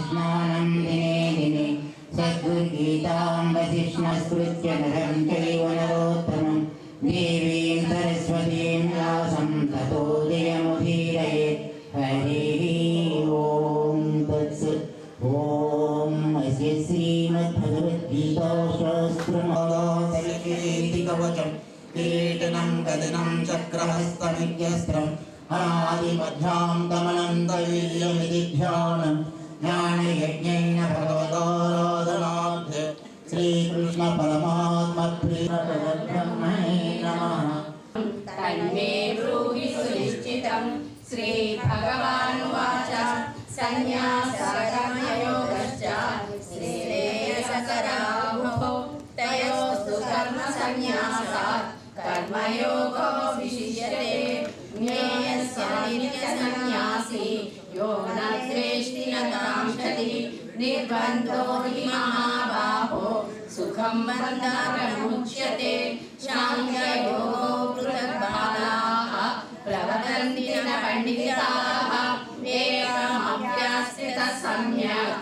स्नानं दिने दिने सद्गुरुगीतां वसिष्ठस्मृत्य नरं चैव नरोत्तमं देवीं सरस्वतीं व्यासं ततो जयमुदीरयेत्। हरिः ॐ तत्सत्। ॐ अस्य श्रीमद्भगवद्गीताशास्त्रमालासरिकेतिकवचं कीर्तनं कदनं चक्रहस्तमित्यस्त्रम् अनादिमध्यां तमनन्तवीर्यमिति ध्यानं ज्ञानयज्ञेन भगवताराधनात् श्रीकृष्णपरमात्मप्रियब्रह्मणे नमः। तन्मे ब्रूहि सुनिश्चितं श्रीभगवानुवाच संन्यासकर्मयोगश्च श्रेयसकरावुभौ तयोस्तु कर्मसन्न्यासात् कर्मयोगो विशिष्यते। ज्ञेयस्य नित्यसन्न्यासी यो न द्वेष्टि न काङ्क्षति निर्बन्धो हि महाबाहो सुखं बन्धनमुच्यते। साङ्ख्ययोगो पृथग्बालाः प्रवदन्ति न पण्डिताः एवमभ्यास्यतः सम्यक्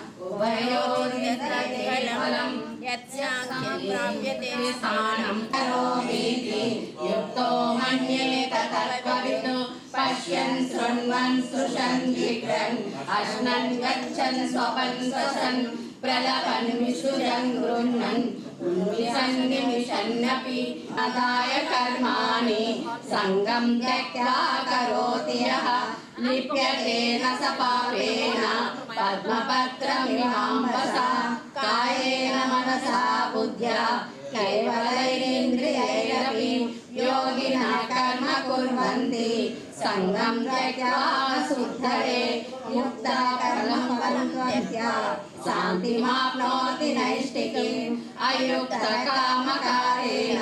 उभयोर्यत्रैफलं यत्साङ्ख्यं प्राप्यते स्थानं करोमीति युक्तो मन्येत तत्त्ववित् पश्यन् शृण्वन् स्पृशन् जिघ्रन् अश्नन् गच्छन् स्वपन् स्वसन् प्रलपन् विसृजन् गृह्णन् उन्मिषन् निमिषन्नपि अदाय कर्माणि सङ्गं त्यक्त्वा करोति यः लिप्यते न स पापेन पद्मपत्रमिवाम्बसा कायेन मनसा बुद्ध्या कैवलैरिन्द्रियैरपि योगिनः कर्म कुर्वन्ति सङ्गं त्यक्त्वा शुद्धये मुक्ता कर्मं त्यक्त्वा शान्तिमाप्नोति नैष्ठिकीम् अयुक्तकामकारेण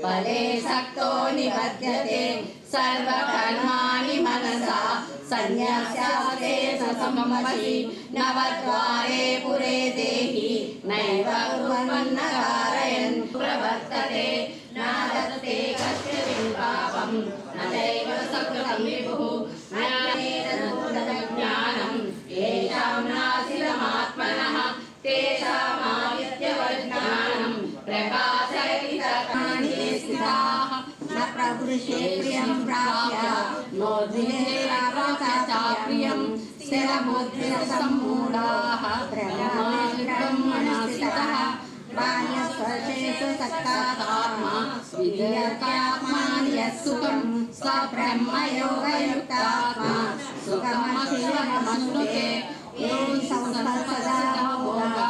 फले सक्तो निबध्यते सर्वकर्माणि मनसा सन्न्यास्यास्ते सममसि नवद्वारे पुरे देहि नैव कुर्वन्न कारयन् प्रवर्तते न दत्ते कस्यचित् पापं न चैव सकृतं विभुः ज्ञानं येषां नाशिलमात्मनः तेषामादित्यवज्ञानं प्रकाशयति तत्त्वानि स्थिताः न प्रवृषे प्रियं प्राप्य नोद्विने चाप्रियं स्थिरबुद्धिसम्मूढाः ब्रह्मणस्थितः बाह्यस्पर्शेषु सक्तात्मा विधेयत्यात्मानि यत्सुखं स ब्रह्मयोगयुक्तात्मा सुखमखिलमश्नुते ये संसर्पदा भोगा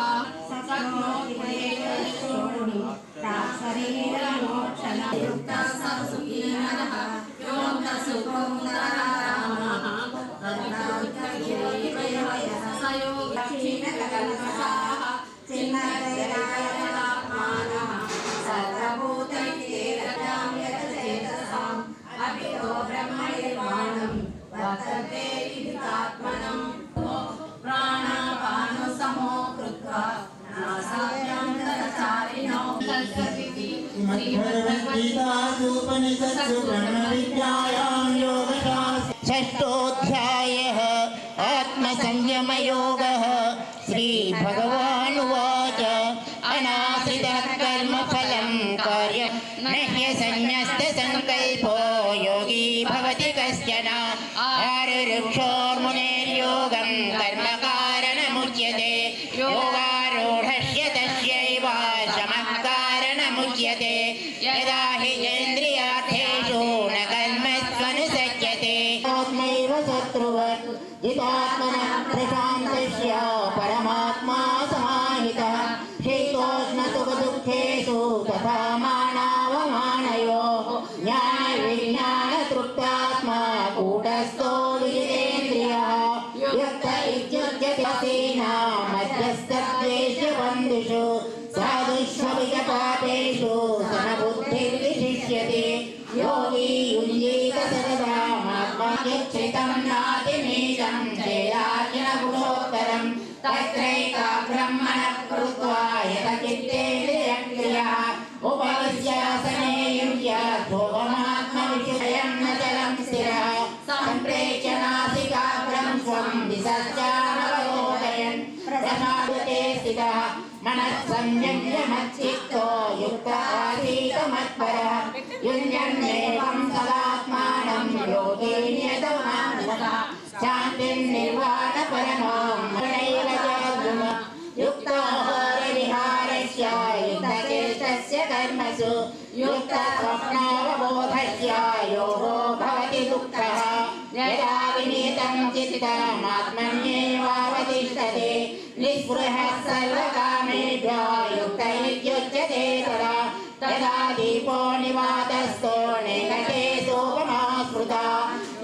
श्रीमद्भगवद्गीतासूपनिषत्सु ब्रह्मविद्यायां योगशास्त्रे षष्ठोऽध्यायः आत्मसंयमयोगः। श्रीभगवानुवाच अनाश्रितः कर्मफलं कार्यं न ह्यसन्न्यस्तसङ्कल्पो योगी भवति कश्चन आरुरुक्षोर्मुनेर्योगं कर्मकारणमुच्यते योगारूढस्य तस्यैव शमः कारणमुच्यते यदा हि इन्द्रियार्थेषु न कर्मस्वनुसज्जते आत्मैव शत्रुवत् जितात्मनः प्रशान्तस्य परमात्मा समाहितः शीतोष्णसुखदुःखेषु तथा मानावमानयोः ज्ञानविज्ञानतृप्तात्मा कूटस्थो विजितेन्द्रियः युक्त इत्युच्यतेन मध्यस्थद्वेष्यबन्धुषु साधुष्वविगपापेषु समबुद्धिर्विशिष्यते योगी युञ्जीत सर्वमात्मायच्छ्रितं नातिनीचं चेदार्जुनगुणोत्तरं तत्रैकाग्रं मनः कृत्वा यतचित्तेन्द्रियक्रियः उपविश्यासने युज्य भोगमात्मविषयं न चलं स्थिरः सम्प्रेक्ष्य नासिकाग्रं स्वं विसर्जानवलोकयन् स्थितः मनः संयम्य मच्चित्तो युक्त आसीत् मत्परः युञ्जन्नेवं सदात्मानं योगे नियतमानसः शान्तिं निर्वाणपरमां मनैव चार्जुन युक्ताहारविहारस्य युक्तचेष्टस्य कर्मसु युक्तस्वप्नावबोधस्य योगो भवति दुःखः यदा विनीतं चित्तमात्मन्येवावतिष्ठते निःस्पृहः सर्वकामेभ्यो युक्त इत्युच्यते तदा दीपो निवातस्थो निकटे सोपमा स्मृता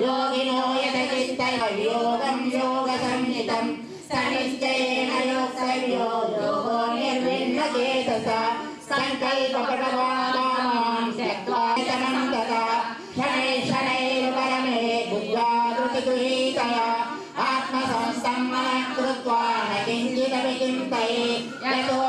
योगिनो यतचित्तयो योगं योगसंहितं सनिश्चयेन योक्तव्यो योगो निर्विण्णचेतसा सङ्कल्पपटवादां त्यक्त्वा तमं तथा शनैः परमे बुद्ध्या कृतिगृहीतया आत्मसंस्थं मनः कृत्वा न किञ्चिदपि चिन्तये यतो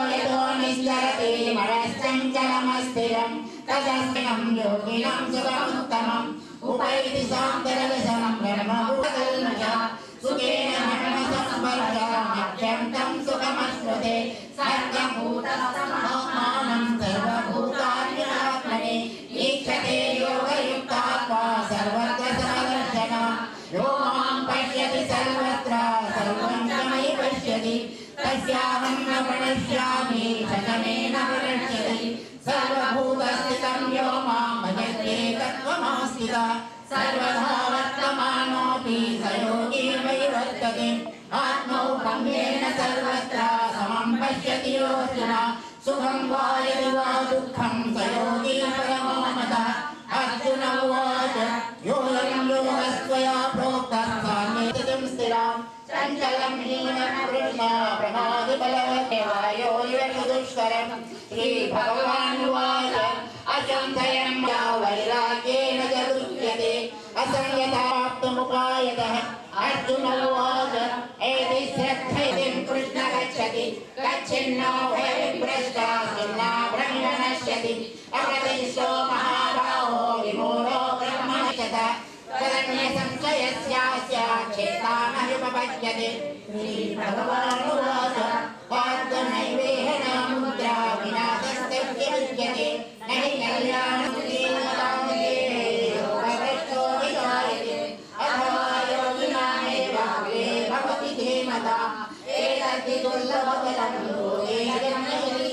निश्चरति मनश्चञ्चलमस्थिरं तदस्मिनं योगिनं सुखमुत्तमम् उपैति सान्तरविषमं ब्रह्मभूतकल्मषः सुखेन मरणसंस्पर्शमत्यन्तं सुखमश्नुते सर्वभूतस्थमात्मानं सर्वभूतान्यरात्मने ईक्षते योगयुक्तात्मा सर्वत्र समदर्शनः यो मां पश्यति सर्वत्र सर्वं च मयि पश्यति तस्याहं न प्रणश्यामि शतमेन प्रणश्यति सर्वभूतस्थितं यो मां भजते तत्त्वमास्थितः सर्वथा वर्तमानोऽपि स योगी मयि वर्तते आत्मौपम्येन सर्वत्र समं पश्यति योऽर्जुन सुखं वा यदि वा दुःखं स योगी परमो मतः अर्जुन उवाच योऽयं योगस्त्वया प्रोक्तः साम्येतिं स्थिरां चञ्चलं हीनकृष्णा प्रमादिबलवदेवायो दुष्करं श्रीभगवानुवाच अचन्तयं या वैराग्येन च गृह्यते असंयताप्तमुपायतः अर्जुन उवाच एति श्रद्धयिं कृष्ण गच्छति गच्छिन्नो भयविभ्रष्टा खिन्नाभ्रमिव नश्यति अप्रतिष्ठो महाबाहो विमूढो ब्रह्मणः तदन्यसंशयस्यास्य चेतामह्युपपद्यते श्रीभगवानुवाच पार्थनैवेह मुद्रा विनाशस्य विद्यते न हि कल्याणमुदीयतामुदे योगभ्रष्टो विजायते अथवा योगिनामेव ये भवति धीमता एतद्धि दुर्लभफलं लोके जन्मयति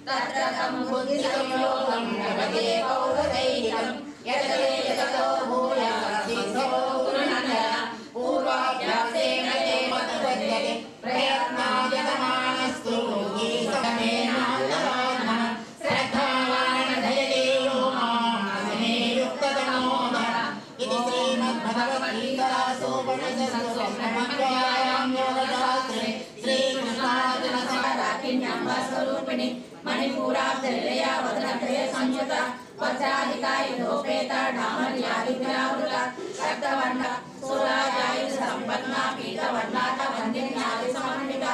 तत्र तं बुद्धिसंयोगं लभते पौरुषदैहिकम् यततो भूयः सिद्धो गुरुनन्दन पूर्वाभ्यासेन ते मत्पद्यते प्रयत्नायतमानस्तु योगी समेनान्तरात्मनः श्रद्धावान् भजते यो माम् असमे युक्ततमो नरः इति श्रीमद्भगवद्गीतासूपनिषत्सु ब्रह्मविद्यायां योगशास्त्रे श्रीकृष्णार्जुनसंवादे मणिपूराब्धनिलया वदनत्रय संयुत वज्राधिकायुधोपेत डामर्यादिग्रावृत रक्तवर्ण सोलाजायुध संपन्ना पीतवर्णाथ वन्दिन्यादि समन्वित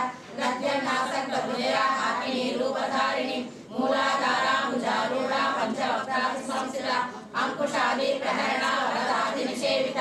गद्यनासक्तभुजया हाकिनी रूपधारिणी मूलाधारा भुजारूढा पंचवक्त्रादि संस्थिता अंकुशादि प्रहरणा वरदादि निषेवित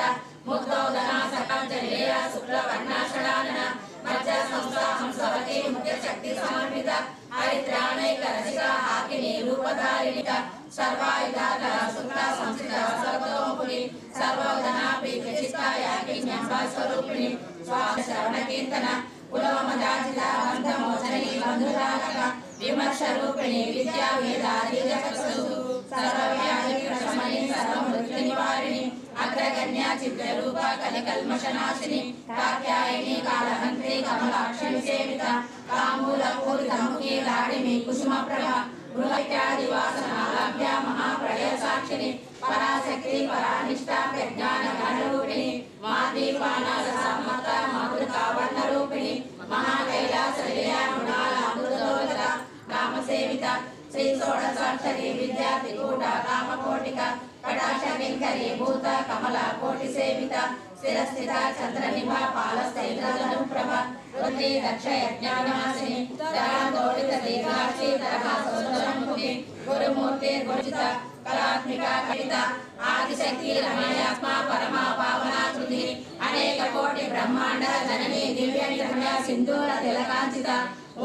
मुक्तोदना सकलजनिलया शुक्लवर्णा षडानन मज्जा संस्था हंसवती मुख्य शक्ति समन्वित हरिद्राणैकरसिका हाकिनी रूपधारिणिक सर्वायुधाधर शुक्ला संस्थिता सर्वतोमुखी सर्वोदना प्रीतिचित्ता याज्ञिन्यम्बा स्वरूपिणी स्वाश्रवणकीर्तन कुलमदाजिता बन्धमोचनी बन्धुदानक विमर्शरूपिणी विद्या वेदादि जगत्सु सर्वव्याधिप्रशमनी सर्वमृत्युनिवारिणी अग्रगण्या चित्ररूपा कलिकल्मषनाशिनी कात्यायनी कालहन्त्री कमलाक्षी सेविता ताम्बूलपूरितमुखी लाडिमी कुसुमप्रभा गृहत्यादिवासनालभ्या महाप्रलय साक्षिणी पराशक्ति परानिष्ठा प्रज्ञानगणरूपिणी माद्वीपानालसम्मता मातृकावर्णरूपिणी महाकैलासनिलया मृणालामृतोदरा कामसेविता श्री षोडशाक्षरी विद्या त्रिकूटा कामकोटिका कटाक्षकिङ्करी भूत कमला कोटि सेविता स्थिरस्थिता चन्द्रनिभा पालस्थैन्द्रधनुप्रभा रुद्री दक्ष यज्ञानाशिनी दरादोलित दीर्घाक्षी दरभासोदरमुखी गुरुमूर्ति गुरुजिता कलात्मिका कविता आदिशक्ति रमणीयात्मा परमा पावना कृति अनेक कोटि ब्रह्मांड जननी दिव्य निर्मया सिंदूर तिलकांचित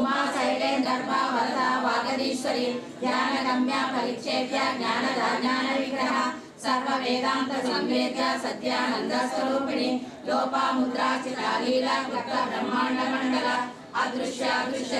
उमा शैलेन्द्रर्भा वरदा वागदीश्वरी ज्ञानगम्या परिक्षेप्य ज्ञान विग्रह सर्व वेदांत संवेद्य सत्यानंद स्वरूपिणी लोपामुद्राचिता लीला कृत ब्रह्मांड मंडल अदृश्य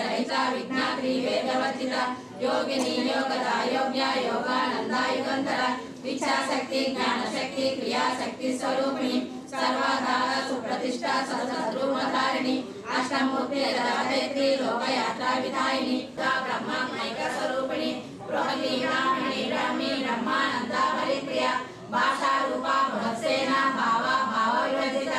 रहित विज्ञात्री वेदवर्जित योगिनी योगदा योग्य योगानंदा युगंधर इच्छा शक्ति ज्ञान शक्ति क्रिया शक्ति स्वरूपिणी सर्वाधार सुप्रतिष्ठा सद्रूपधारिणी अष्टमूर्ति राजयत्री लोकयात्रा विधायिनी ब्रह्मैक स्वरूपिणी बृहती ब्राह्मी ब्रह्मानंदा परिप्रिया भाषा रूपा बृहत्सेना भाव विवर्जित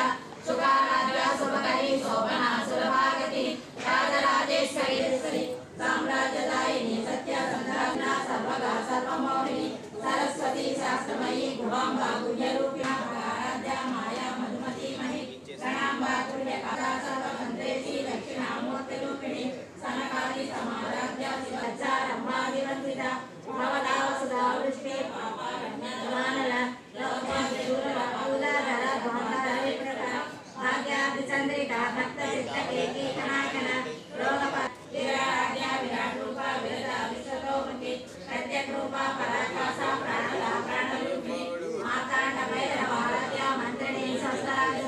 सुखाराध्या शुभकरी शोभना सुलभागति राजराजेश्वरी साम्राज्यदायिनी सत्य संधाना सर्वगा सर्वमोहिनी सरस्वती शास्त्रमयी गुहांबा गुह्यरूपिणी आराध्या माया मधुमती महि गणांबा तुल्यकाला सर्वतंत्रेशी दक्षिणामूर्तिरूपिणी सनकादि समाराध्या शिवच्चारम्भादिवन्दिता भवदा वसुधा वृष्टे पापारण्यवानला लोकमातृशूला उदाधरा भवतारा विप्रता भाग्यादिचन्द्रिका भक्तचित्तकेकी कनाकन रोगपतिराध्या विराट रूपा विरदा विश्वतोमुखी प्रत्यक रूपा पराकाशा प्राणदा प्राणरूपिणी मातांड भैरवाराध्या मंत्रिणी सहस्राज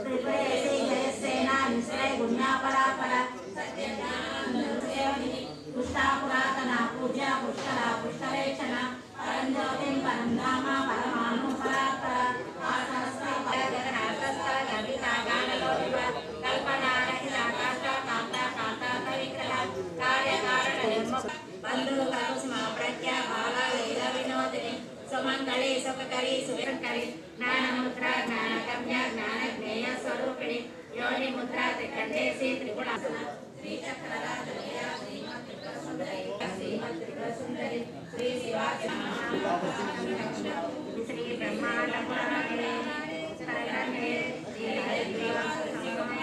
त्रिपुरेशी जयसेना निश्रय गुण्या परापरा सत्यज्ञानसेवनी पुष्टा पुरातना पूज्या पुष्करा पुष्करेक्षणा परंज्योतिं परंधाम परमाणु परात्परा आसहस्रा जगन्नाथस्था गविता गानलोलिवा कल्पना रहिता काष्ठा कांता कांता विग्रह कार्यकारण निर्मुख बंधु करुष्मा प्रज्ञा बाला लीला विनोदिनी सुमंगली सुखकरी सुविकरी ज्ञानमुद्रा ज्ञानगम्या ज्ञानज्ञेय स्वरूपिणी योनि मुद्रा त्रिकंठेशी त्रिगुणासुना श्री चक्रराजया श्रीमत् त्रिपुर सुंदरी श्री शिवाजी श्री ब्रह्मांड पुराणे सरगणे श्री हरिद्वार संगमे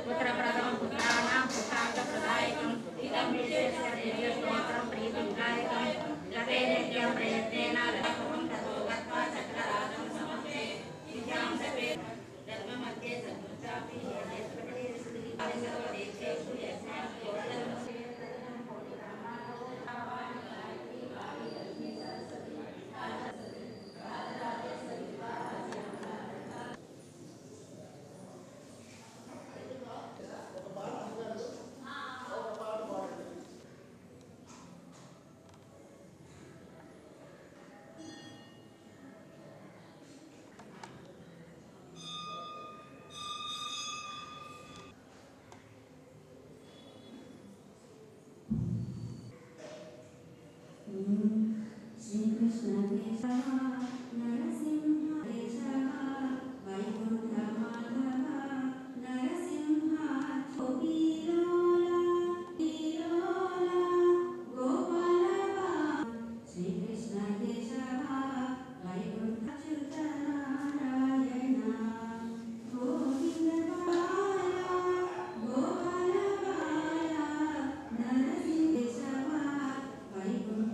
पुत्रप्रदं पुत्राणां पुत्रार्थप्रदायकं इदं विशेषदेव्यस्तोत्रं प्रीतिदायकं जपे नित्यं प्रयत्नेन रथं ततो गत्वा चक्रराजं समर्पये विद्यां जपे जन्ममध्ये सद्गुणापि यस्पते सर्वदेशेषु यस्मात् श्री कृष्ण केशव नरसिंह केशव वैकुंठ माधव नरसिंह वीरोला गोपाल श्री कृष्ण केशव वैकुंठ अच्युत नारायण गोविंद बाला गोपाल बाला नरसिंह केशव वैकुंठ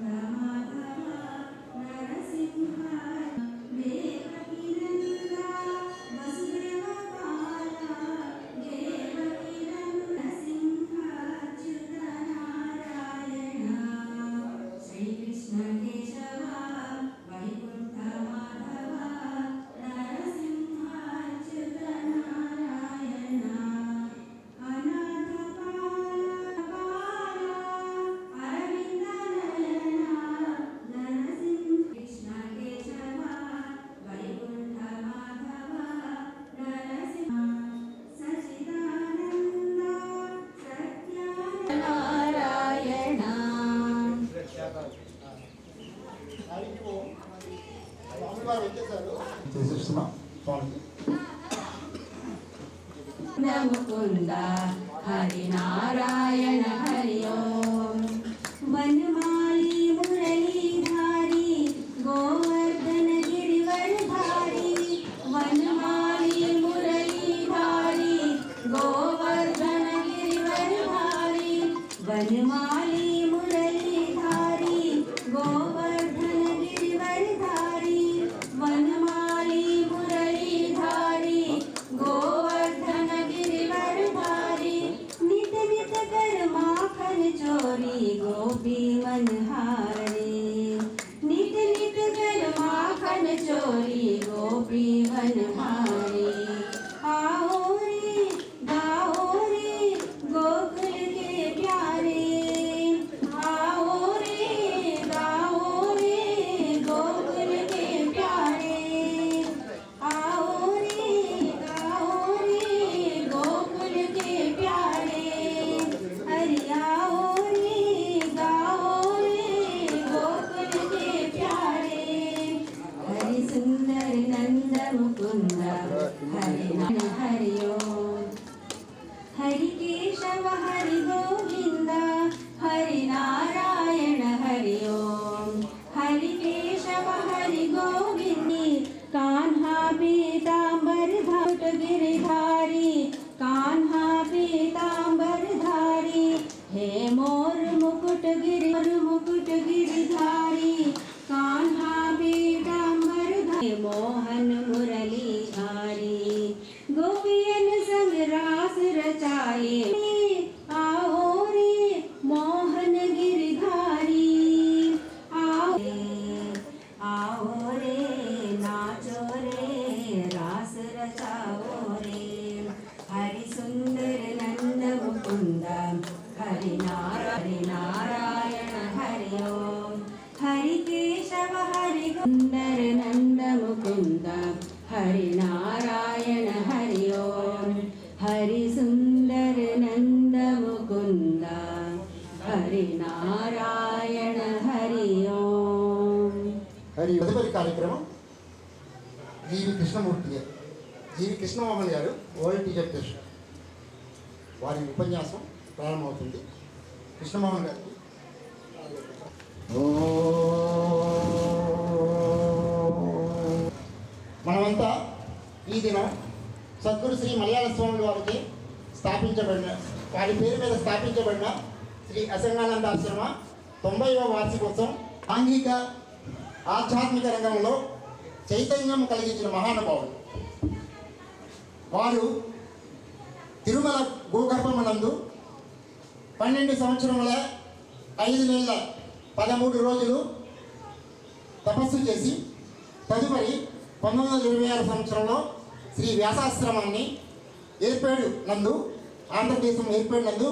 मुकुंद हरि नारायण हरि ओम वनमाली मुरलीधारी गोवर्धन गिरिवरधारी वनमाली मुरलीधारी गोवर्धन गिरिवरधारी वनमाली मुरलीधारी गोवर्धन गिरिवरधारी वनमाली मुरलीधारी गोवर्धन गिरिवरधारी नित नित कर माखन चोरी गोपी मनहारी नित नित कर माखन चोरी गोपी मनहारी आओ रे गाओ रे गोकुल के प्यारे आओ रे गाओ रे गोकुल के प्यारे आओ रे गाओ रे गोकुल के प्यारे अरे आओ रे गाओ रे गोकुल के प्यारे हरि सुंदर नंद मुकुंद हरि हरि ओम हरि केशव हरि गोविंद हरि नारायण हरि ओम हरि केशव हरि गोविंदी कान्हा पीतांबर घट गिरधारी कान्हा पीतांबर धारी हे मोर मुकुट गिरधारी कान्हा पीतांबर धारी मोहन मुरलीधारी गोपियन संग रास रचाए आओ रे मोहन गिरधारी आओ रे नाचो रे रास रचाओ रे हरि सुंदर नंद मुकुंद हरि नारायण हरि ओम हरि केशव हरि सुंदर नंद मुकुंद हरि नारायण हरि ओम हरि सुंदर नंद मुकुंद हरि नारायण हरि ओम हरि तदुपरि कार्यक्रम जीवी कृष्णमूर्ति गाరు జీవి కృష్ణమోహన్ గారు వరల్డ్ టీచర్ ట్రస్ట్ వారి ఉపన్యాసం ప్రారంభమవుతుంది. కృష్ణమోహన్ గారు మనమంతా ఈ దినం సద్గురు శ్రీ మలయాళ స్వామి వారికి వారి పేరు మీద స్థాపించబడిన శ్రీ అసంగానంద ఆశ్రమ 90వ వార్షికోత్సవం సాంఘిక ఆధ్యాత్మిక రంగంలో చైతన్యం కలిగించిన మహానుభావులు. వారు తిరుమల భూగర్భమునందు 12 సంవత్సరముల 5 నెలల 13 రోజులు తపస్సు చేసి తదుపరి 1926 సంవత్సరంలో శ్రీ వ్యాసాశ్రమాన్ని ఏర్పేడు నందు ఆంధ్రదేశం ఏర్పేడు నందు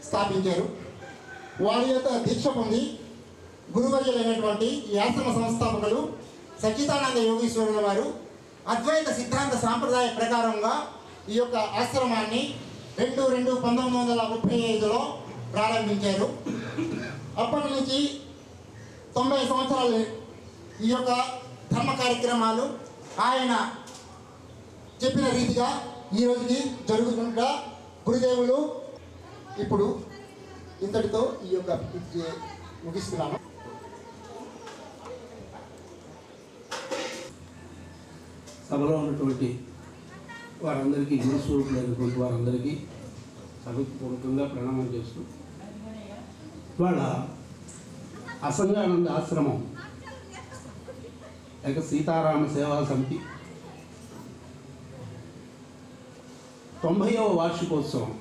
స్థాపించారు. వారి యొక్క దీక్ష పొంది గురువర్యులైనటువంటి ఈ ఆశ్రమ సంస్థాపకులు సచ్చిదానంద యోగీశ్వరుల వారు అద్వైత సిద్ధాంత సాంప్రదాయ ప్రకారంగా ఈ యొక్క ఆశ్రమాన్ని 2/2/1935లో ప్రారంభించారు. అప్పటి నుంచి 90 సంవత్సరాలు ఈ యొక్క ధర్మ కార్యక్రమాలు ఆయన చెప్పిన రీతిగా ఈ రోజుకి జరుగుతుండగా గురుదేవులు ఇప్పుడు ఇంతటితో ఈ యొక్క ముగిస్తున్నాను. సభలో ఉన్నటువంటి వారందరికీ గురుస్వరూపులైనటువంటి వారందరికీ సభపూర్వకంగా ప్రణామం చేస్తూ ఇవాళ అసంగానంద ఆశ్రమం లేక సీతారామ సేవా సమితి 90వ వార్షికోత్సవం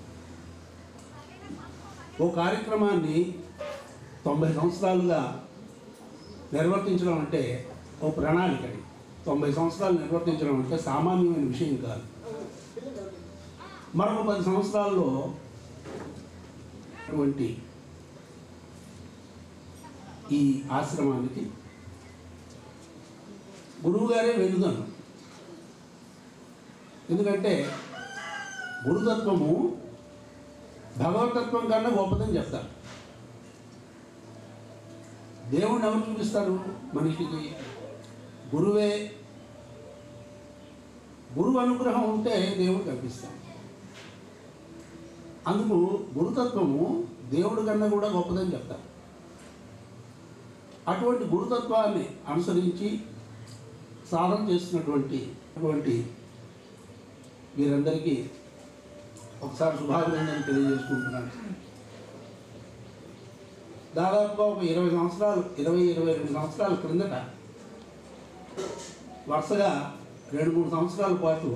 ఓ కార్యక్రమాన్ని 90 సంవత్సరాలుగా నిర్వర్తించడం అంటే ఓ ప్రణాళికని 90 సంవత్సరాలు నిర్వర్తించడం అంటే సామాన్యమైన విషయం కాదు. మరొక 10 సంవత్సరాల్లో అటువంటి ఈ ఆశ్రమానికి గురువుగారే వెలుగను. ఎందుకంటే గురుతత్వము భగవతత్వం కన్నా గొప్పదని చెప్తారు. దేవుణ్ణి ఎవరు చూపిస్తారు మనిషికి? గురువే. గురువు అనుగ్రహం ఉంటే దేవుడు కనిపిస్తాడు. అందుకు గురుతత్వము దేవుడి కన్నా కూడా గొప్పదని చెప్తారు. అటువంటి గురుతత్వాన్ని అనుసరించి సాధన చేస్తున్నటువంటి వీరందరికీ ఒకసారి శుభాభినందనలు తెలియజేసుకుంటున్నాను. దాదాపుగా ఒక 22 సంవత్సరాల క్రిందట వరుసగా 2-3 సంవత్సరాల పాటు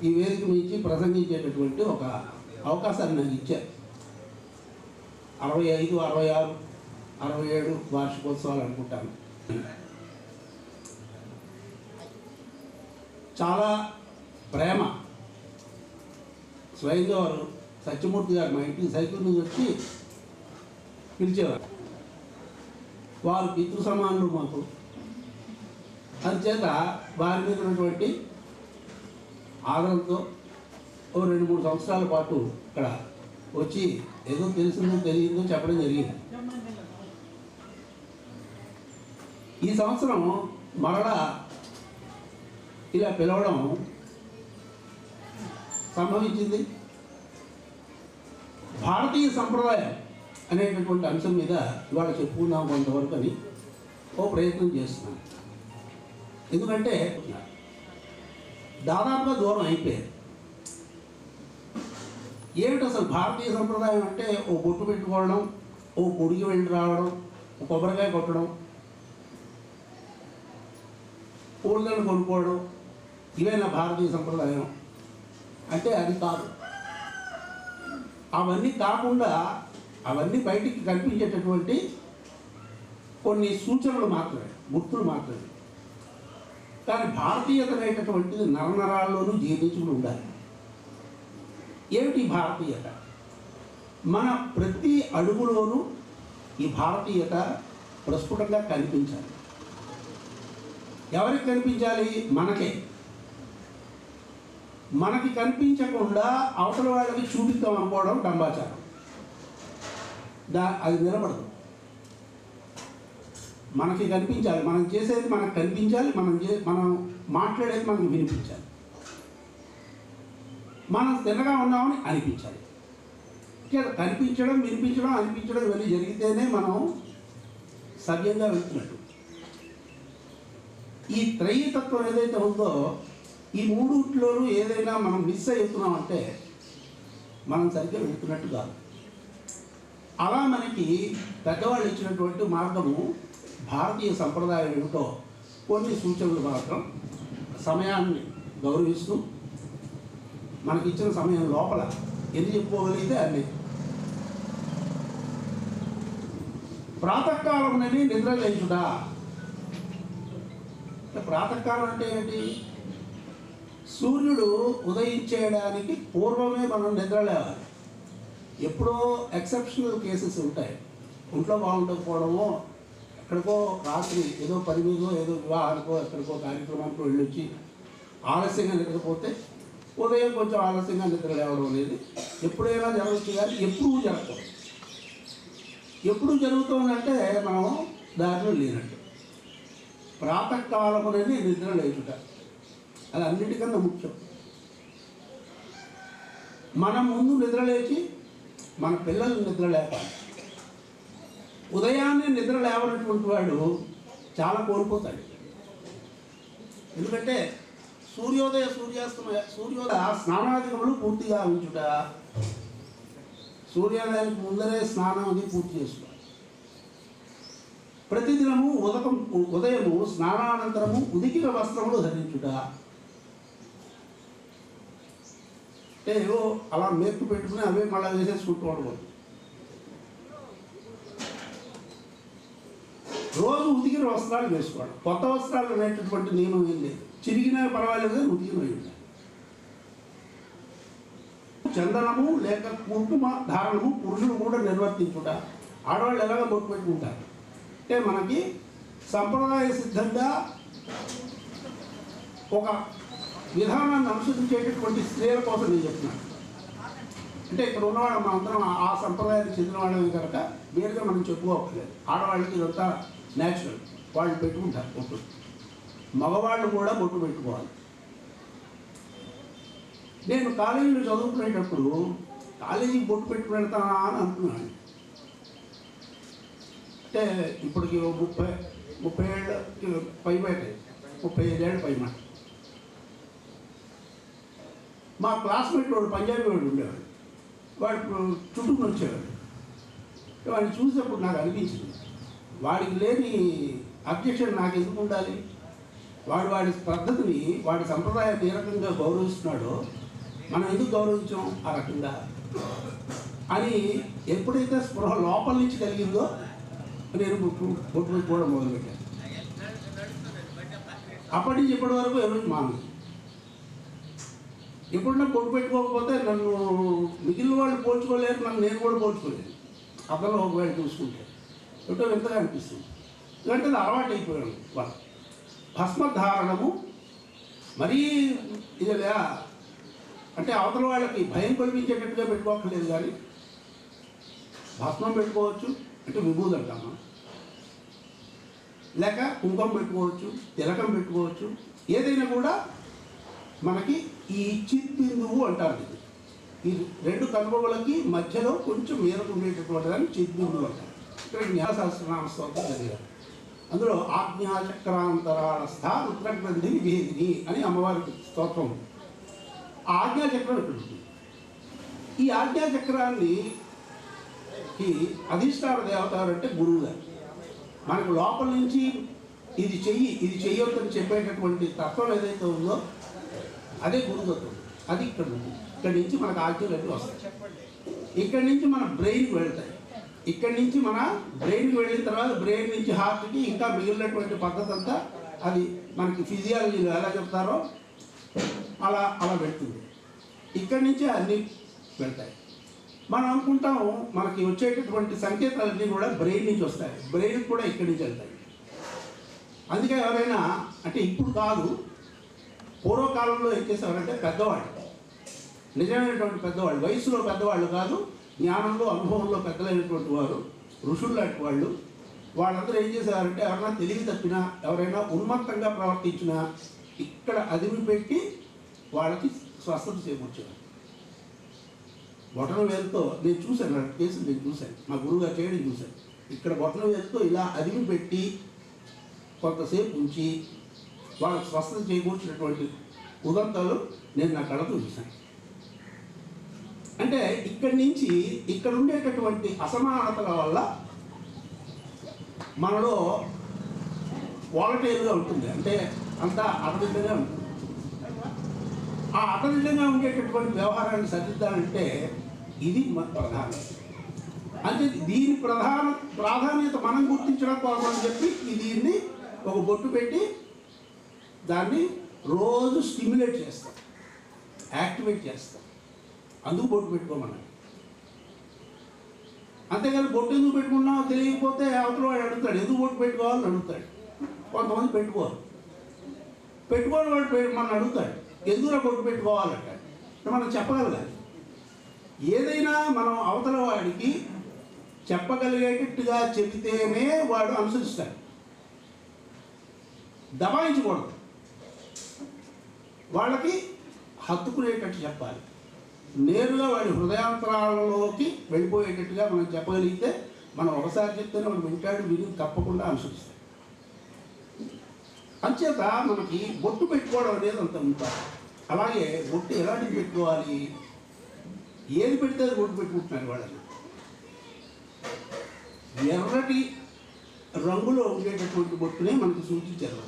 ఈ వేదిక నుంచి ప్రసంగించేటటువంటి ఒక అవకాశాన్ని నాకు ఇచ్చారు. 65, 66, 67 వార్షికోత్సవాలు అనుకుంటాను. చాలా ప్రేమ. స్వయంగా వారు సత్యమూర్తి గారు మా ఇంటికి సైకిల్ మీద వచ్చి పిలిచేవారు. వారు పితృ సమానులు మాకు. అందుచేత వారి మీద ఉన్నటువంటి ఆదరంతో ఓ 2-3 సంవత్సరాల పాటు ఇక్కడ వచ్చి ఏదో తెలిసిందో తెలియదో చెప్పడం జరిగింది. ఈ సంవత్సరం మరలా ఇలా పిలవడం సంభవించింది. భారతీయ సంప్రదాయం అనేటటువంటి అంశం మీద ఇవాళ చెప్పుకుందాం కొంతవరకు అని ఓ ప్రయత్నం చేస్తున్నాను. ఎందుకంటే దాదాపుగా దూరం అయిపోయారు. ఏమిటి అసలు భారతీయ సంప్రదాయం అంటే ఓ బొట్టు పెట్టుకోవడం, ఓ గుడికి వెళ్ళి రావడం, ఓ కొబ్బరికాయ కొట్టడం, పూలను కొనుక్కోవడం, ఇవేనా భారతీయ సంప్రదాయం అంటే? అది కాదు. అవన్నీ కాకుండా అవన్నీ బయటికి కనిపించేటటువంటి కొన్ని సూచనలు మాత్రమే, గుర్తులు మాత్రమే. కానీ భారతీయత అనేటటువంటిది నరనరాల్లోనూ జీర్ణించుకుని ఉండాలి. ఏమిటి భారతీయత? మన ప్రతి అడుగులోనూ ఈ భారతీయత ప్రస్ఫుటంగా కనిపించాలి. ఎవరికి కనిపించాలి? మనకే. మనకి కనిపించకుండా అవతల వాళ్ళకి చూపిద్దాం అనుకోవడం డంబాచారం. అది నిలబడదు. మనకి కనిపించాలి, మనం చేసేది మనకు కనిపించాలి, మనం మాట్లాడేది మనకు వినిపించాలి, మనం తిన్నగా ఉన్నామని అనిపించాలి. కనిపించడం, వినిపించడం, అనిపించడం ఇవన్నీ జరిగితేనే మనం సవ్యంగా వెళ్తున్నట్టు. ఈ త్రైతత్వం ఏదైతే ఉందో, ఈ మూడుట్లోనూ ఏదైనా మనం మిస్ అవుతున్నామంటే మనం సరిగ్గా వెళ్తున్నట్టు కాదు. అలా మనకి పెద్దవాళ్ళు ఇచ్చినటువంటి మార్గము భారతీయ సంప్రదాయం ఏమిటో కొన్ని సూచనలు మాత్రం సమయాన్ని గౌరవిస్తూ మనకి ఇచ్చిన సమయం లోపల ఎన్ని చెప్పుకోగలిగితే అన్నీ. ప్రాతకాలంలోనే నిద్ర లేచుట. ప్రాతకాలం అంటే ఏంటి? సూర్యుడు ఉదయించేయడానికి పూర్వమే మనం నిద్ర లేవాలి. ఎప్పుడో ఎక్సెప్షనల్ కేసెస్ ఉంటాయి. ఒంట్లో బాగుండకపోవడమో, ఎక్కడికో రాత్రి ఏదో పని మీదో, ఏదో వివాహానికో, ఎక్కడికో కార్యక్రమానికి వెళ్ళొచ్చి ఆలస్యంగా నిద్రపోతే ఉదయం కొంచెం ఆలస్యంగా నిద్ర లేవడం అనేది ఎప్పుడైనా జరగచ్చు. కానీ ఎప్పుడూ జరగదు. ఎప్పుడు జరుగుతుందంటే మనం దారిలో లేనట్టు. ప్రాతకాలం అనేది నిద్ర లేచుట, అది అన్నిటికన్నా ముఖ్యం. మనం ముందు నిద్ర లేచి మన పిల్లలు నిద్ర లేపాలి. ఉదయాన్నే నిద్ర లేవనటువంటి వాడు చాలా కోల్పోతాడు. ఎందుకంటే సూర్యోదయ స్నానాధికములు పూర్తిగా ఉంచుట, సూర్యోదయానికి ముందరే స్నానం అది పూర్తి చేసుకోవాలి. ప్రతిదినము ఉదయము స్నానానంతరము ఉదికిన వస్త్రములు ధరించుట. అంటే ఏవో అలా మేర్పు పెట్టుకుని అవే మళ్ళీ వేసేసుకుంటూ ఉండకూడదు. రోజు ఉతికిన వస్త్రాలు వేసుకోవడం. కొత్త వస్త్రాలు అనేటటువంటి నియమం ఏం లేదు. చిరిగినా పర్వాలేదు, ఉతికినవి ఉంటాయి. చందనము లేక కుంకుమ ధారణము పురుషులు కూడా నిర్వర్తించుట. ఆడవాళ్ళు ఎలాగ బొట్టు పెట్టుకుంటారు అంటే మనకి సంప్రదాయ సిద్ధంగా ఒక విధానాన్ని అనుసరించేటటువంటి స్త్రీల కోసం నేను చెప్తున్నాను. అంటే ఇక్కడ ఉన్నవాళ్ళు మనందరం ఆ సంప్రదాయానికి చెందిన వాళ్ళని కనుక వేరుగా మనం చెప్పుకోవట్లేదు. ఆడవాళ్ళకి ఇదంతా న్యాచురల్, వాళ్ళు పెట్టుకుంటారు బొట్టు. మగవాళ్ళు కూడా బొట్టు పెట్టుకోవాలి. నేను కాలేజీలో చదువుకునేటప్పుడు కాలేజీకి బొట్టు పెట్టుకుని వెళ్తానా అని అనుకున్నాను. అంటే ఇప్పటికి 30 ఏళ్ళకి పైబట్ట, 35 ఏళ్ళు పైమాట. మా క్లాస్మేట్ వాడు పంజాబీ వాడు ఉండేవాడు. వాడు చుట్టూ వచ్చేవాడు. వాడిని చూసినప్పుడు నాకు అనిపించింది, వాడికి లేని అబ్జెక్షన్ నాకు ఎందుకు ఉండాలి? వాడి పద్ధతిని, వాడి సంప్రదాయాన్ని ఏ రకంగా గౌరవిస్తున్నాడో మనం ఎందుకు గౌరవించాం ఆ రకంగా అని ఎప్పుడైతే స్పృహ లోపల నుంచి కలిగిందో నేను బొట్టు పెట్టుకోవడం మొదలుపెట్టాను. అప్పటి నుంచి ఇప్పటి వరకు ఎవరికి మానదు. ఎప్పుడన్నా బొట్టు పెట్టుకోకపోతే నన్ను మిగిలిన వాళ్ళు పోల్చుకోలేరు, నన్ను నేను కూడా పోల్చుకోలేను. అతను ఒకవేళ చూసుకుంటే ఎటో ఎంతగా అనిపిస్తుంది. ఎందుకంటే అది అలవాటు అయిపోయాడు. వాళ్ళు భస్మధారణము మరీ ఇదిగా అంటే అవతల వాళ్ళకి భయం కల్పించేటట్టుగా పెట్టుకోకలేదు, కానీ భస్మం పెట్టుకోవచ్చు, అంటే విభూది అంటామా, లేక కుంకుమ పెట్టుకోవచ్చు, తిలకం పెట్టుకోవచ్చు. ఏదైనా కూడా మనకి ఈ చిత్బిందువు అంటారు. ఈ రెండు కనుబొమ్మలకి మధ్యలో కొంచెం మేరకు ఉండేటటువంటి దాన్ని చిత్బిందువు అంటారు. ఇక్కడ న్యాయశాస్త్రనామ స్తోత్రం చదివారు. అందులో ఆజ్ఞాచక్రాంతరాళస్థ రుద్రగ్రంథి విభేదిని అని అమ్మవారికి స్తోత్రం. ఆ ఆజ్ఞాచక్రం ఇక్కడ ఉంటుంది. ఈ ఆజ్ఞాచక్రాన్ని అధిష్టాన దేవతలు అంటే గురువు గారు. మనకు లోపల నుంచి ఇది చెయ్యి, ఇది చెయ్యొద్దని చెప్పేటటువంటి తత్వం ఏదైతే ఉందో అదే గురుతత్వం. అది ఇక్కడ ఉంది. ఇక్కడి నుంచి మనకు ఆజ్ఞలన్నీ వస్తాయి. ఇక్కడి నుంచి మన బ్రెయిన్కి వెళ్తాయి. ఇక్కడి నుంచి మన బ్రెయిన్కి వెళ్ళిన తర్వాత బ్రెయిన్ నుంచి హార్ట్కి ఇంకా మిగిలినటువంటి పద్ధతి అంతా అది మనకి ఫిజియాలజీలో ఎలా చెప్తారో అలా వెళ్తుంది. ఇక్కడి నుంచి అన్నీ వెళ్తాయి. మనం అనుకుంటాం మనకి వచ్చేటటువంటి సంకేతాలన్నీ కూడా బ్రెయిన్ నుంచి వస్తాయి. బ్రెయిన్ కూడా ఇక్కడి నుంచి వెళ్తాయి. అందుకే ఎవరైనా అంటే ఇప్పుడు కాదు, పూర్వకాలంలో ఏం చేసేవారంటే పెద్దవాళ్ళు, నిజమైనటువంటి పెద్దవాళ్ళు, వయసులో పెద్దవాళ్ళు కాదు, జ్ఞానంలో అనుభవంలో పెద్దలైనటువంటి వారు, ఋషులు లాంటి వాళ్ళు, వాళ్ళందరూ ఏం చేసేవారంటే ఎవరైనా తెలివి తప్పినా, ఎవరైనా ఉన్మత్తంగా ప్రవర్తించినా ఇక్కడ అదిమి పెట్టి వాళ్ళకి స్వస్థత చేకూర్చారు. బొటన వేలుతో నేను చూశాను, కేసులు నేను చూశాను, మా గురువుగారు చేయడం చూశాను. ఇక్కడ బొటన వేలుతో ఇలా అదిమి పెట్టి కొంతసేపు ఉంచి వాళ్ళకి స్వస్థత చేకూర్చినటువంటి ఉదంతాలు నేను నా కళ్ళతో చూశాను. అంటే ఇక్కడి నుంచి ఇక్కడ ఉండేటటువంటి అసమానతల వల్ల మనలో వాలటైల్గా ఉంటుంది, అంటే అంతా అటదిడ్డంగా ఉంటుంది. ఆ అటదిడ్డంగా ఉండేటటువంటి వ్యవహారాన్ని సరిదిద్దాలంటే ఇది ప్రధానం. అంటే దీని ప్రాధాన్యత మనం గుర్తించడం కోసం అని చెప్పి దీన్ని ఒక బొట్టు పెట్టి దాన్ని రోజు స్టిమ్యులేట్ చేస్తాం, యాక్టివేట్ చేస్తాం. అందుకు బొట్టు పెట్టుకోమన్నాడు. అంతేగాని బొట్టు ఎందుకు పెట్టుకున్నామో తెలియకపోతే అవతల వాడు అడుగుతాడు, ఎందుకు బొట్టు పెట్టుకోవాలని అడుగుతాడు. కొంతమంది పెట్టుకోవాలి, పెట్టుకోని వాడు మనం అడుగుతాడు, ఎందుకు బొట్టు పెట్టుకోవాలంటాడు. మనం చెప్పగలగాలి. ఏదైనా మనం అవతల వాడికి చెప్పగలిగేటట్టుగా చెబితేనే వాడు అనుసరిస్తాడు. దబాయించకూడదు, వాళ్ళకి హత్తుకునేటట్టు చెప్పాలి. నేరుగా వాడి హృదయాంతరాలలోకి వెళ్ళిపోయేటట్టుగా మనం చెప్పగలిగితే, మనం ఒకసారి చెప్తేనే వాడు వింటాడు, విని తప్పకుండా అనుసరిస్తాడు. అంచేత మనకి బొట్టు పెట్టుకోవడం అనేది అంత ఉంటారు. అలాగే బొట్టు ఎలాంటిది పెట్టుకోవాలి, ఏది పెడితే అది బొట్టు పెట్టుకుంటున్నారు వాళ్ళని. ఎర్రటి రంగులో ఉండేటటువంటి బొట్టునే మనకు సూచించారు,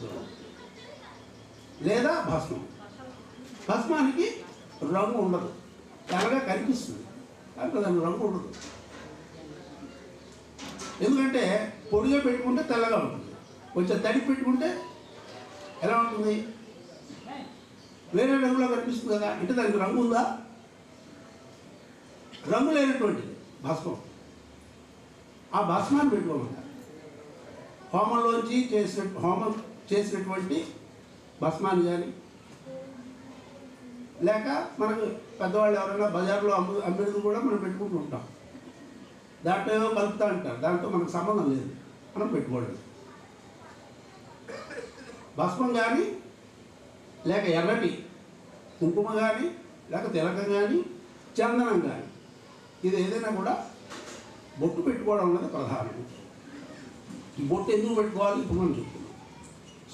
లేదా భస్మం. భస్మానికి రంగు ఉండదు, తెల్లగా కనిపిస్తుంది, కానీ దాని రంగు ఉండదు. ఎందుకంటే పొడిగా పెట్టుకుంటే తెల్లగా ఉంటుంది, కొంచెం తడి పెట్టుకుంటే ఎలా ఉంటుంది, వేరే రంగులో కనిపిస్తుంది కదా. అంటే దానికి రంగు ఉందా? రంగు లేనటువంటిది భస్మం. ఆ భస్మాన్ని పెట్టుకోమంటారు. హోమం చేసినటువంటి భస్మాన్ని కానీ, లేక మనకు పెద్దవాళ్ళు ఎవరైనా బజార్లో అమ్మేది కూడా మనం పెట్టుకుంటూ ఉంటాం. దాంట్లో ఏదో కలుపుతా అంటారు, దాంతో మనకు సంబంధం లేదు, మనం పెట్టుకోవడం. భస్మం కానీ, లేక ఎర్రటి కుంకుమ కానీ, లేక తిలకం కానీ, చందనం కానీ, ఇది ఏదైనా కూడా బొట్టు పెట్టుకోవడం అనేది ప్రధానం. ఈ బొట్టు ఎందుకు పెట్టుకోవాలి ఇప్పుడు మనం చెప్తున్నాం.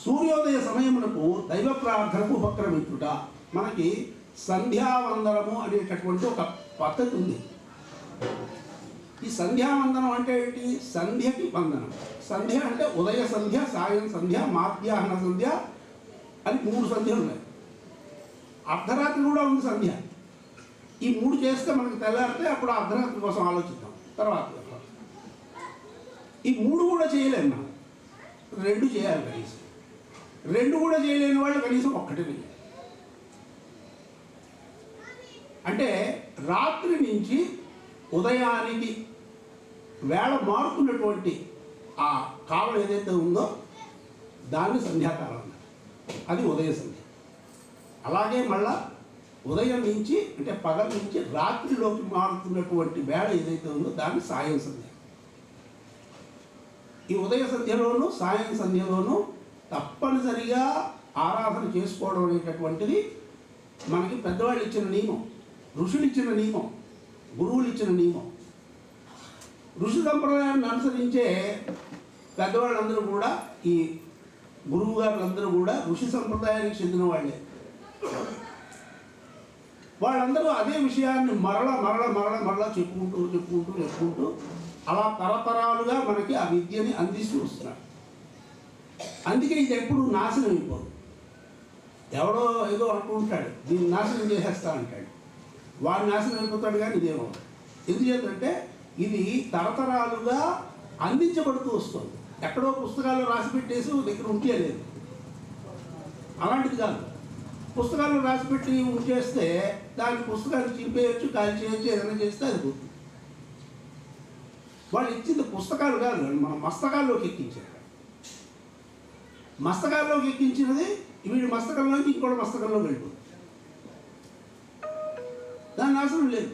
సూర్యోదయ సమయమునకు దైవ ప్రార్థనకు ఉపక్రమించుట. మనకి సంధ్యావందనము అనేటటువంటి ఒక పద్ధతి ఉంది. ఈ సంధ్యావందనం అంటే ఏంటి? సంధ్యకి వందనం. సంధ్య అంటే ఉదయ సంధ్య, సాయం సంధ్య, మాధ్యాహ్న సంధ్య అని 3 సంధ్యలు ఉన్నాయి. అర్ధరాత్రి కూడా ఉంది సంధ్య. ఈ 3 చేస్తే మనకి తెల్లారితే అప్పుడు అర్ధరాత్రి కోసం ఆలోచిద్దాం తర్వాత. ఈ 3 కూడా చేయలేము మనం, 2 చేయాలి కనీసం. 2 కూడా చేయలేని వాళ్ళు కనీసం 1 చేయాలి. అంటే రాత్రి నుంచి ఉదయానికి వేళ మారుతున్నటువంటి ఆ కాలం ఏదైతే ఉందో దాన్ని సంధ్యాకాలం అన్నారు. అది ఉదయ సంధ్య. అలాగే మళ్ళా ఉదయం నుంచి అంటే పగల నుంచి రాత్రిలోకి మారుతున్నటువంటి వేళ ఏదైతే ఉందో దాన్ని సాయం సంధ్య. ఈ ఉదయ సంధ్యలోనూ సాయం సంధ్యలోనూ తప్పనిసరిగా ఆరాధన చేసుకోవడం అనేటటువంటిది మనకి పెద్దవాళ్ళు ఇచ్చిన నియమం, ఋషులు ఇచ్చిన నియమం, గురువులు ఇచ్చిన నియమం. ఋషి సంప్రదాయాన్ని అనుసరించే పెద్దవాళ్ళందరూ కూడా, ఈ గురువు గారులందరూ కూడా ఋషి సంప్రదాయానికి చెందిన వాళ్ళే. వాళ్ళందరూ అదే విషయాన్ని మరలా చెప్పుకుంటూ అలా తరతరాలుగా మనకి ఆ విద్యని అందిస్తూ వస్తున్నారు. అందుకే ఇది ఎప్పుడు నాశనం అయిపోదు. ఎవడో ఏదో అనుకుంటాడు దీన్ని నాశనం చేసేస్తా అంటాడు, వాడు నాశనం అయిపోతాడు. కానీ ఇదేమో ఎందుచేతంటే ఇది తరతరాలుగా అందించబడుతూ వస్తుంది. ఎక్కడో పుస్తకాల్లో రాసి పెట్టేసి దగ్గర ఉంటేలేదు, అలాంటిది కాదు. పుస్తకాల్లో రాసిపెట్టి ఉంచేస్తే దాని పుస్తకాన్ని చింపేయచ్చు, కాల్ చేయొచ్చు, ఏదైనా చేస్తే అది పోతుంది. వాళ్ళు ఇచ్చింది పుస్తకాలు కాదు, మన మస్తకాల్లోకి ఎక్కించారు. మస్తకాల్లోకి ఎక్కించినది వీడి మస్తకంలోకి ఇంకోటి మస్తకంలో వెళ్ళిపోతుంది. దాని నాశనం లేదు.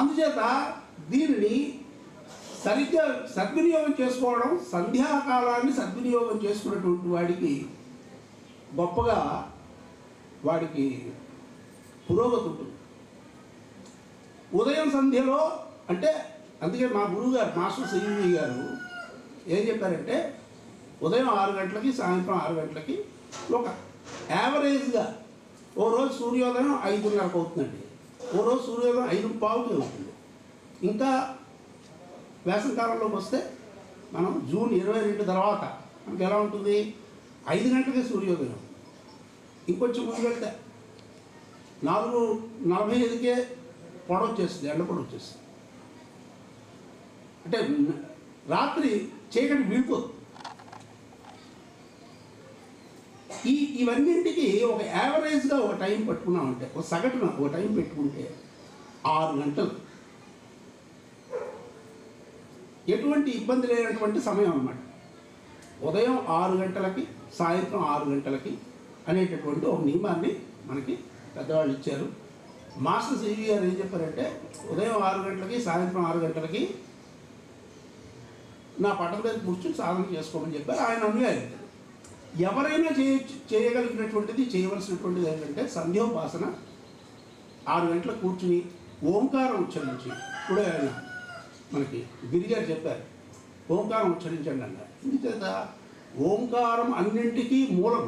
అందుచేత దీనిని సరిగ్గా సద్వినియోగం చేసుకోవడం, సంధ్యాకాలాన్ని సద్వినియోగం చేసుకున్నటువంటి వాడికి గొప్పగా వాడికి పురోగతి ఉంటుంది. ఉదయం సంధ్యలో అంటే అందుకే మా గురువు గారు మాస్టర్ సివి గారు ఏం చెప్పారంటే ఉదయం 6 గంటలకి సాయంత్రం 6 గంటలకి ఒక యావరేజ్గా ఓ రోజు సూర్యోదయం 5:30 అవుతుందండి, ఓ రోజు సూర్యోదయం 5:15 అవుతుంది. ఇంకా వేసవికాలంలోకి వస్తే మనం జూన్ 22 తర్వాత మనకి ఎలా ఉంటుంది? 5 గంటలకే సూర్యోదయం. ఇంకొంచెం ముందు వెళ్తే 4:45కే పొడవచ్చేస్తుంది, ఎండ పొడవచ్చేస్తుంది. అంటే రాత్రి చీకటి వీడిపోదు. ఇవన్నింటికి ఒక యావరేజ్గా ఒక టైం పట్టుకున్నామంటే, ఒక సగటున ఒక టైం పెట్టుకుంటే 6 గంటలు ఎటువంటి ఇబ్బంది లేనటువంటి సమయం అన్నమాట. ఉదయం 6 గంటలకి సాయంత్రం 6 గంటలకి అనేటటువంటి ఒక నియమాన్ని మనకి పెద్దవాళ్ళు ఇచ్చారు. మాస్టర్ సివి గారు ఏం చెప్పారంటే ఉదయం 6 గంటలకి సాయంత్రం 6 గంటలకి నా పట్టణ దగ్గర కూర్చొని సాధన చేసుకోమని చెప్పారు. ఆయన అనుయాయులు ఎవరైనా చేయగలిగినటువంటిది, చేయవలసినటువంటిది ఏంటంటే సంధ్యోపాసన. 6 గంటలకు కూర్చుని ఓంకారం ఉచ్చరించి, ఇప్పుడు ఆయన మనకి గిరిగారు చెప్పారు ఓంకారం ఉచ్చరించండి అన్నారు. ఎందుచేత ఓంకారం అన్నింటికీ మూలం.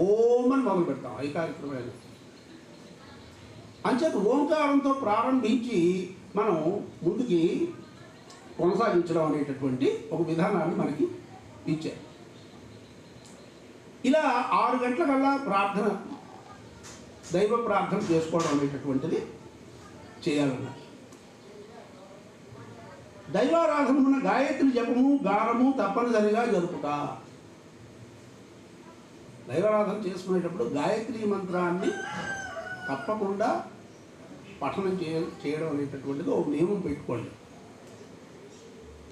ఓం అని మొదలు పెడతాం ఈ కార్యక్రమాలు. అంచేత ఓంకారంతో ప్రారంభించి మనం ముందుకి కొనసాగించడం అనేటటువంటి ఒక విధానాన్ని మనకి ఇచ్చారు. ఇలా 6 గంటలకల్లా ప్రార్థన, దైవ ప్రార్థన చేసుకోవడం అనేటటువంటిది చేయాలన్నారు. దైవారాధన ఉన్న గాయత్రి జపము గానము తప్పనిసరిగా జరుపుట. దైవారాధన చేసుకునేటప్పుడు గాయత్రి మంత్రాన్ని తప్పకుండా పఠనం చేయడం అనేటటువంటిది ఒక నియమం పెట్టుకోండి.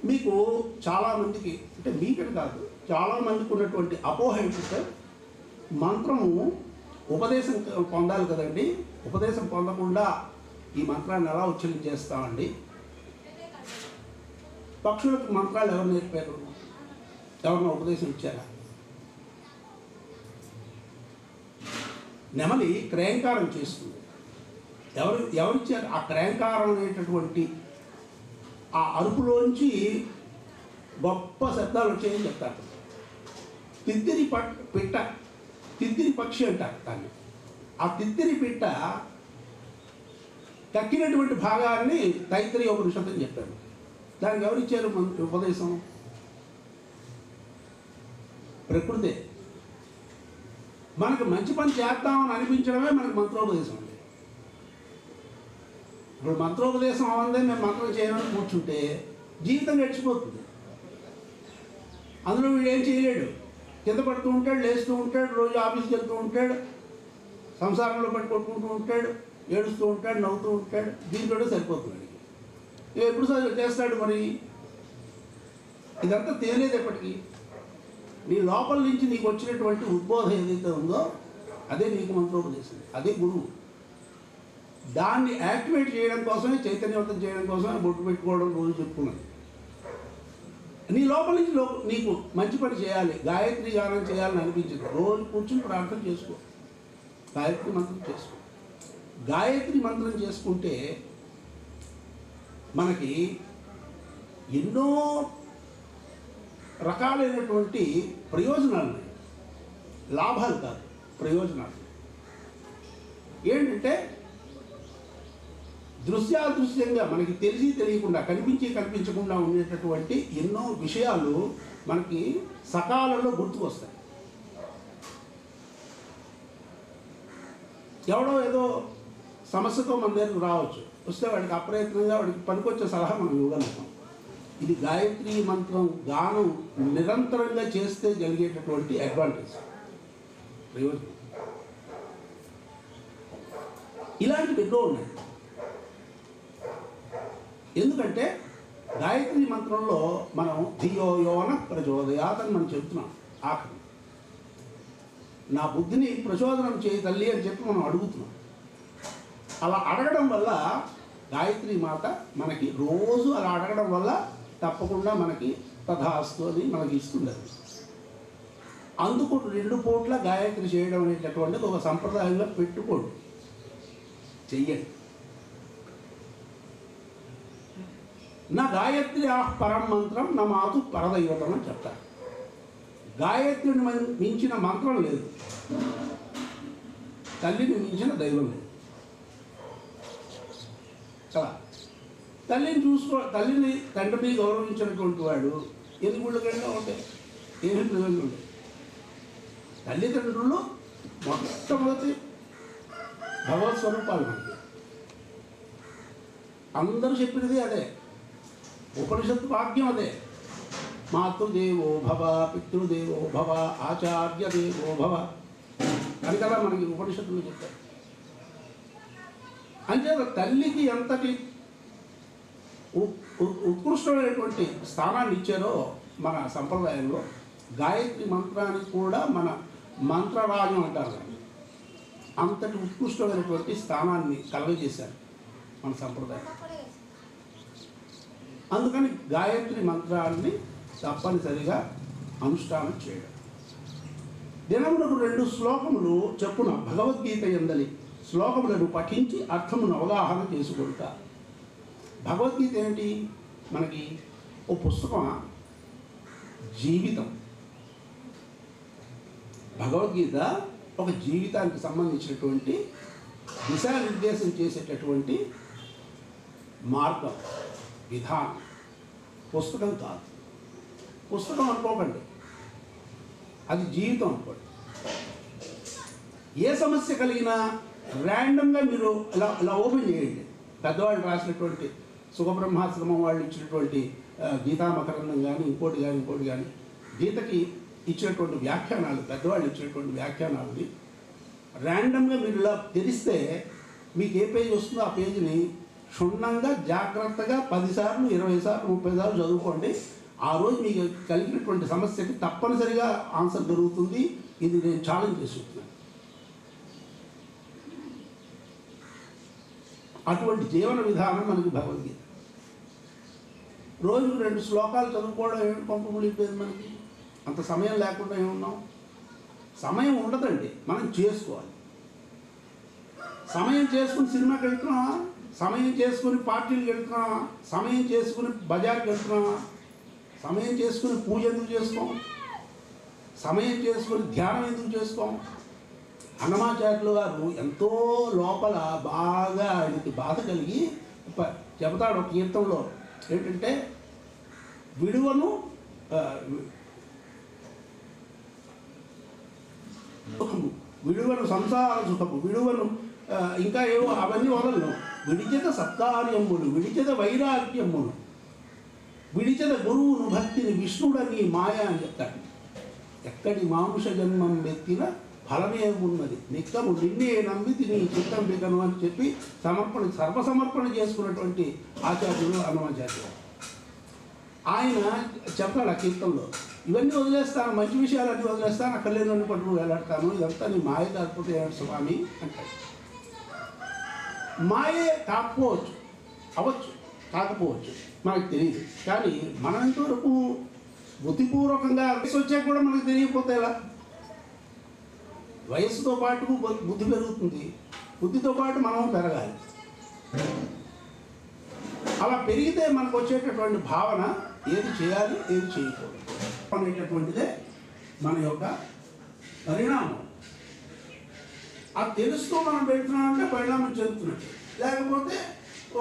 మీకు చాలామందికి, అంటే మీకని కాదు, చాలామందికి ఉన్నటువంటి అపోహ ఏంటంటే మంత్రము ఉపదేశం పొందాలి కదండి, ఉపదేశం పొందకుండా ఈ మంత్రాన్ని ఎలా ఉచ్చరించేస్తామండి? పక్షులకు మంత్రాలు ఎవరు నేర్పారు? ఎవరినో ఉపదేశం ఇచ్చారా? నెమలి క్రయంకారం చేస్తుంది. ఎవరిచ్చారు? ఆ క్రయంకారం అనేటటువంటి ఆ అరుపులోంచి గొప్ప శబ్దాలు వచ్చాయని చెప్తారు. తిత్తిరి పిట్ట, తిత్తిరి పక్షి అంటారు దాన్ని. ఆ తిత్తిరి పిట్ట కక్కినటువంటి భాగాన్ని తైత్తరీయ ఉపనిషత్తు అని చెప్పారు. దానికి ఎవరిచ్చారు ఉపదేశం? ప్రకృతే. మనకు మంచి పని చేద్దామని అనిపించడమే మనకు మంత్రోపదేశం అండి. ఇప్పుడు మంత్రోపదేశం అవ్వదే మేము మంత్రం చేయమని కూర్చుంటే జీవితం గడిచిపోతుంది. అందులో వీడు ఏం చేయలేడు. కింద పడుతూ ఉంటాడు, లేస్తూ ఉంటాడు, రోజు ఆఫీస్కి వెళ్తూ ఉంటాడు, సంసారంలో పట్టి కొట్టుకుంటూ ఉంటాడు, ఏడుస్తూ ఉంటాడు, నవ్వుతూ ఉంటాడు. దీంట్లో సరిపోతుంది. ఎప్పుడు చేస్తాడు మరి? ఇదంతా తేలేదు ఎప్పటికీ. నీ లోపల నుంచి నీకు వచ్చినటువంటి ఉద్బోధం ఏదైతే ఉందో అదే నీకు మంత్రోపదేశం, అదే గురువు. దాన్ని యాక్టివేట్ చేయడం కోసమే, చైతన్యవంతం చేయడం కోసమే బొట్టు పెట్టుకోవడం రోజు చెప్పుకున్నాను. నీ లోపల నుంచి నీకు మంచి పని చేయాలి, గాయత్రి గానం చేయాలని అనిపించింది, రోజు కూర్చుని ప్రార్థన చేసుకో, గాయత్రి మంత్రం చేసుకో. గాయత్రి మంత్రం చేసుకుంటే మనకి ఎన్నో రకాలైనటువంటి ప్రయోజనాలు ఉన్నాయి. లాభాలు కాదు, ప్రయోజనాలు. ఏంటంటే దృశ్యాదృశ్యంగా మనకి తెలిసి తెలియకుండా, కనిపించకుండా ఉండేటటువంటి ఎన్నో విషయాలు మనకి సకాలంలో గుర్తుకొస్తాయి. ఎవడో ఏదో సమస్యతో మన దగ్గరకు రావచ్చు, వస్తే వాడికి అప్రయత్నంగా వాడికి పనికొచ్చే సలహా మనం ఇవ్వగలుగుతాం. ఇది గాయత్రి మంత్రం గానం నిరంతరంగా చేస్తే జరిగేటటువంటి అడ్వాంటేజ్, ప్రయోజనం. ఇలాంటివి ఎన్నో ఉన్నాయి. ఎందుకంటే గాయత్రి మంత్రంలో మనం ధియో యోన ప్రచోదయాత్ అని మనం చెబుతున్నాం. ఆఖరి నా బుద్ధిని ప్రచోదనం చేయి తల్లి అని చెప్పి మనం అడుగుతున్నాం. అలా అడగడం వల్ల గాయత్రి మాత మనకి రోజు అలా అడగడం వల్ల తప్పకుండా మనకి తథాస్తు అని మనకి ఇస్తుంది. అందుకు 2 పూట్ల గాయత్రి చేయడం అనేటటువంటిది ఒక సంప్రదాయంగా పెట్టుకోండి, చెయ్యండి. నా గాయత్రి పరం మంత్రం నా మాతు పరదైవతం అని చెప్తారు. గాయత్రిని మించిన మంత్రం లేదు, తల్లిని మించిన దైవం లేదు కదా. తల్లిని తండ్రిని గౌరవించినటువంటి వాడు ఎన్ని గుళ్ళకైనా ఉంటాయి, ఏమి ప్రయోజనం ఉంటాయి. తల్లిదండ్రులు మొట్టమొదటి భగవత్ స్వరూపాలు మనకి. అందరూ చెప్పినది అదే, ఉపనిషత్తు భాగ్యం అదే. మాతృదేవో భవ, పితృదేవో భవ, ఆచార్య దేవో భవ అని కదా మనకి ఉపనిషత్తులు చెప్తారు. అంచేత తల్లికి ఎంతటి ఉత్కృష్టమైనటువంటి స్థానాన్ని ఇచ్చారో మన సంప్రదాయంలో, గాయత్రి మంత్రానికి కూడా మన మంత్రరాజం అంటారు, అంతటి ఉత్కృష్టమైనటువంటి స్థానాన్ని కలగజేశారు మన సంప్రదాయం. అందుకని గాయత్రి మంత్రాన్ని తప్పనిసరిగా అనుష్ఠానం చేయడం. దినములకు 2 శ్లోకములు చెప్పున భగవద్గీత యందలి శ్లోకములను పఠించి అర్థమును అవగాహన చేసుకుంటా. భగవద్గీత ఏంటి? మనకి ఓ పుస్తకం, జీవితం. భగవద్గీత ఒక జీవితానికి సంబంధించినటువంటి దిశానిర్దేశం చేసేటటువంటి మార్గం, విధానం. పుస్తకం కాదు. పుస్తకం అనుకోకండి, అది జీవితం అనుకోండి. ఏ సమస్య కలిగినా ర్యాండమ్గా మీరు ఇలా ఓపెన్ చేయండి. పెద్దవాళ్ళు రాసినటువంటి సుఖబ్రహ్మాశ్రమం వాళ్ళు ఇచ్చినటువంటి గీతామకరణం కానీ ఇంకోటి కానీ గీతకి ఇచ్చినటువంటి వ్యాఖ్యానాలు, పెద్దవాళ్ళు ఇచ్చినటువంటి వ్యాఖ్యానాలని ర్యాండమ్గా మీరు ఇలా తెరిస్తే మీకు ఏ పేజీ వస్తుందో ఆ పేజీని క్షుణ్ణంగా జాగ్రత్తగా 10 సార్లు 20 సార్లు 30 సార్లు చదువుకోండి. ఆ రోజు మీకు కలిగినటువంటి సమస్యకి తప్పనిసరిగా ఆన్సర్ దొరుకుతుంది. ఇది నేను ఛాలెంజ్ చేస్తున్నాను. అటువంటి జీవన విధానం మనకి భగవద్గీత. రోజుకు 2 శ్లోకాలు చదువుకోవడం ఏమిటి పంపములిపోయింది మనకి? అంత సమయం లేకుండా ఏమున్నాం? సమయం ఉండదండి, మనం చేసుకోవాలి. సమయం చేసుకుని సినిమాకి వెళ్తున్నావా? సమయం చేసుకుని పార్టీలకు వెళ్తున్నావా? సమయం చేసుకుని బజార్కి వెళ్తున్నావా? సమయం చేసుకుని పూజ ఎందుకు చేసుకోం? సమయం చేసుకుని ధ్యానం ఎందుకు చేసుకోం? అన్నమాచార్యులు గారు ఎంతో లోపల బాగా ఆయనకి బాధ కలిగి చెబుతాడు ఒక కీర్తనలో ఏంటంటే విడువను సుఖము, విడువను సంసార సుఖము, విడువను ఇంకా ఏవో అవన్నీ వదలను, విడిచెద సత్కార్యములు, విడిచెద వైరాగ్యములు, విడిచెద గురువును భక్తిని విష్ణుడని మాయ అని చెప్తాడు. ఎక్కడి మానుష జన్మం ఎత్తిన ఫలమే ఉన్నది, నిక్కము నిన్నే నమ్మి తిని చిత్తం బిగను అని చెప్పి సర్వసమర్పణ చేసుకున్నటువంటి ఆచార్యులు అన్నమాచార్యులు. ఆయన చెప్తాడు ఆ కీర్తనలో, ఇవన్నీ వదిలేస్తాను, మంచి విషయాలన్నీ వదిలేస్తాను, అక్కడ లేని పట్టుకు వెళ్ళాడతాను, ఇదంతా నీ మాయ కాకపోతే ఏమిటి స్వామి అంటాడు. మాయే కాకపోవచ్చు, అవ్వచ్చు, కాకపోవచ్చు, మనకు తెలియదు. కానీ మనం ఎంతవరకు బుద్ధిపూర్వకంగా వయసు వచ్చాక కూడా మనకు తెలియకపోతే ఎలా? వయస్సుతో పాటు బుద్ధి పెరుగుతుంది, బుద్ధితో పాటు మనం పెరగాలి. అలా పెరిగితే మనకు వచ్చేటటువంటి భావన ఏది చేయాలి, ఏది చేయకూడదు అనేటటువంటిదే మన యొక్క పరిణామం. అది తెలుస్తూ మనం పెడుతున్నామంటే పరిణామం చెందుతున్నట్టు. లేకపోతే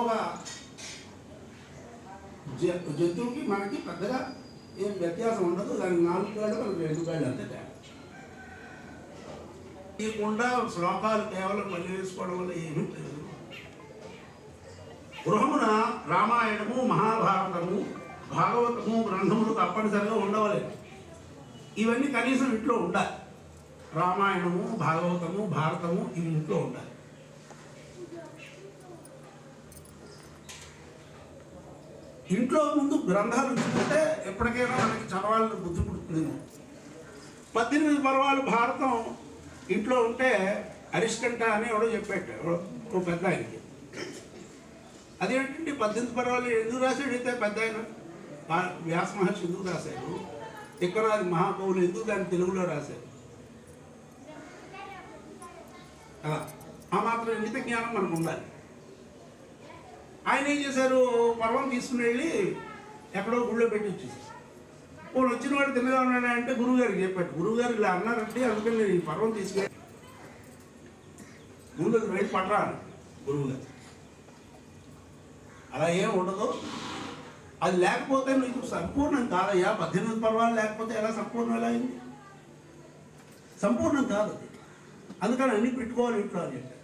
ఒక జంతువుకి మనకి పెద్దగా ఏం వ్యత్యాసం ఉండదు. దానికి 4 కాళ్ళు, మనకి 2 కాళ్ళు అంతే తేడా. తీయకుండా శ్లోకాలు కేవలం మళ్ళీ వేసుకోవడం వల్ల ఏమీ లేదు. గృహమున రామాయణము, మహాభారతము, భాగవతము గ్రంథములు తప్పనిసరిగా ఉండవలేదు. ఇవన్నీ కనీసం ఇంట్లో ఉండాలి. రామాయణము, భాగవతము, భారతము ఇవి ఇంట్లో ఉండాలి. ఇంట్లో ముందు గ్రంథాలు ఉంచుకుంటే ఎప్పటికైనా మనకి చదవాలని బుద్ధి పుడుతుందేమో. 18 పర్వాలు భారతం ఇంట్లో ఉంటే అరిష్టంట అని ఎవడో చెప్పాడు ఓ పెద్ద ఆయనకి. అదేంటంటే 18 పర్వాలు ఎందుకు రాశాడు అయితే పెద్ద ఆయన? వ్యాస మహర్షి ఎందుకు రాశాడు, తిక్కరాది మహాకవులు ఎందుకు దాన్ని తెలుగులో రాశారు? అలా ఆ మాత్రం ఇంగిత జ్ఞానం మనకు ఉండాలి. ఆయన ఏం చేశారు, పర్వం తీసుకుని వెళ్ళి ఎక్కడో గుళ్ళో పెట్టి వచ్చేసారు. వాళ్ళు వచ్చిన వాడు తిన్నగా ఉన్నాడంటే గురువుగారికి చెప్పాడు. గురువుగారు ఇలా అన్నారంటే అందుకని నేను ఈ పర్వం తీసుకెళ్ళి ముందు రైతు పట్టరా గురువుగారు. అలా ఏం ఉండదు. అది లేకపోతే నీకు సంపూర్ణం కాదయ్యా. 18 పర్వాలు లేకపోతే ఎలా సంపూర్ణం ఎలా అయింది? సంపూర్ణం కాదు అది. అందుకని అన్ని పెట్టుకోవాలి ఇంట్లో అని చెప్పారు.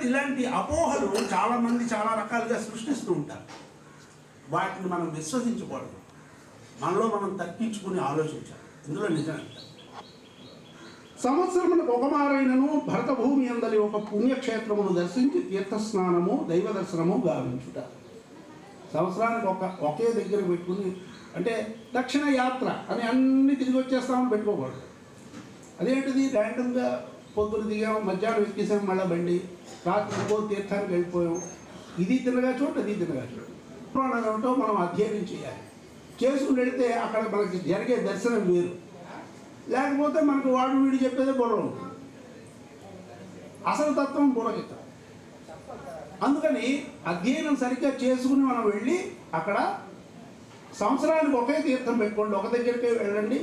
ఇలాంటి అపోహలు చాలామంది చాలా రకాలుగా సృష్టిస్తూ ఉంటారు. వాటిని మనం విశ్వసించకూడదు. మనలో మనం తగ్గించుకుని ఆలోచించాలి. ఇందులో నిజమంట. సంవత్సరములకు ఒక మారైనను భరత భూమి అందలి ఒక పుణ్యక్షేత్రమును దర్శించి తీర్థస్నానము, దైవ దర్శనము గావించుట. సంవత్సరానికి ఒకే దగ్గర పెట్టుకుని, అంటే దక్షిణ యాత్ర అని అన్ని తిరిగి వచ్చేస్తామని పెట్టుకోకూడదు. అదేంటిది, ర్యాండమ్గా పొద్దున దిగాము, మధ్యాహ్నం ఎక్కేసాము, మళ్ళీ బండి, రాత్రి ఇంకో తీర్థానికి వెళ్ళిపోయాం. ఇది తినగా చోటు, అది తినగా చోటు. పురాణం ఏమిటో మనం అధ్యయనం చేయాలి. చేసుకుని వెళితే అక్కడ మనకి జరిగే దర్శనం వేరు. లేకపోతే మనకు వాడు వీడు చెప్పేదే బుర్ర ఉంటుంది, అసలు తత్వం బుర్రకిత. అందుకని అధ్యయనం సరిగ్గా చేసుకుని మనం వెళ్ళి అక్కడ సంవత్సరానికి ఒకే తీర్థం పెట్టుకోండి, ఒక దగ్గరికే వెళ్ళండి,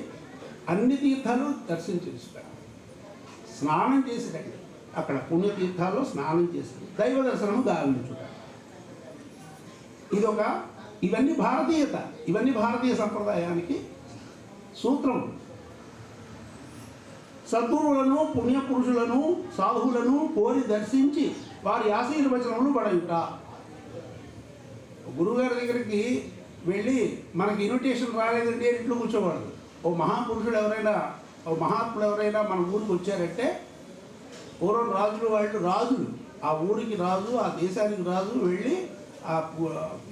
అన్ని తీర్థాలు దర్శించుకుంటారు. స్నానం చేసి రండి, అక్కడ పుణ్యతీర్థాల్లో స్నానం చేసి దైవ దర్శనము గావించుట. ఇవన్నీ భారతీయత, ఇవన్నీ భారతీయ సంప్రదాయానికి సూత్రం. సద్గురువులను, పుణ్యపురుషులను, సాధువులను కోరి దర్శించి వారి ఆశీర్వచనములు పడయుట. గురువుగారి దగ్గరికి వెళ్ళి మనకి ఇన్విటేషన్ రాలేదంటే ఇంట్లో కూర్చోకూడదు. ఓ మహాపురుషుడు ఎవరైనా, ఓ మహాత్ముడు ఎవరైనా మన ఊరికి వచ్చారంటే, పూర్వం రాజులు ఆ ఊరికి రాజు, ఆ దేశానికి రాజు వెళ్ళి ఆ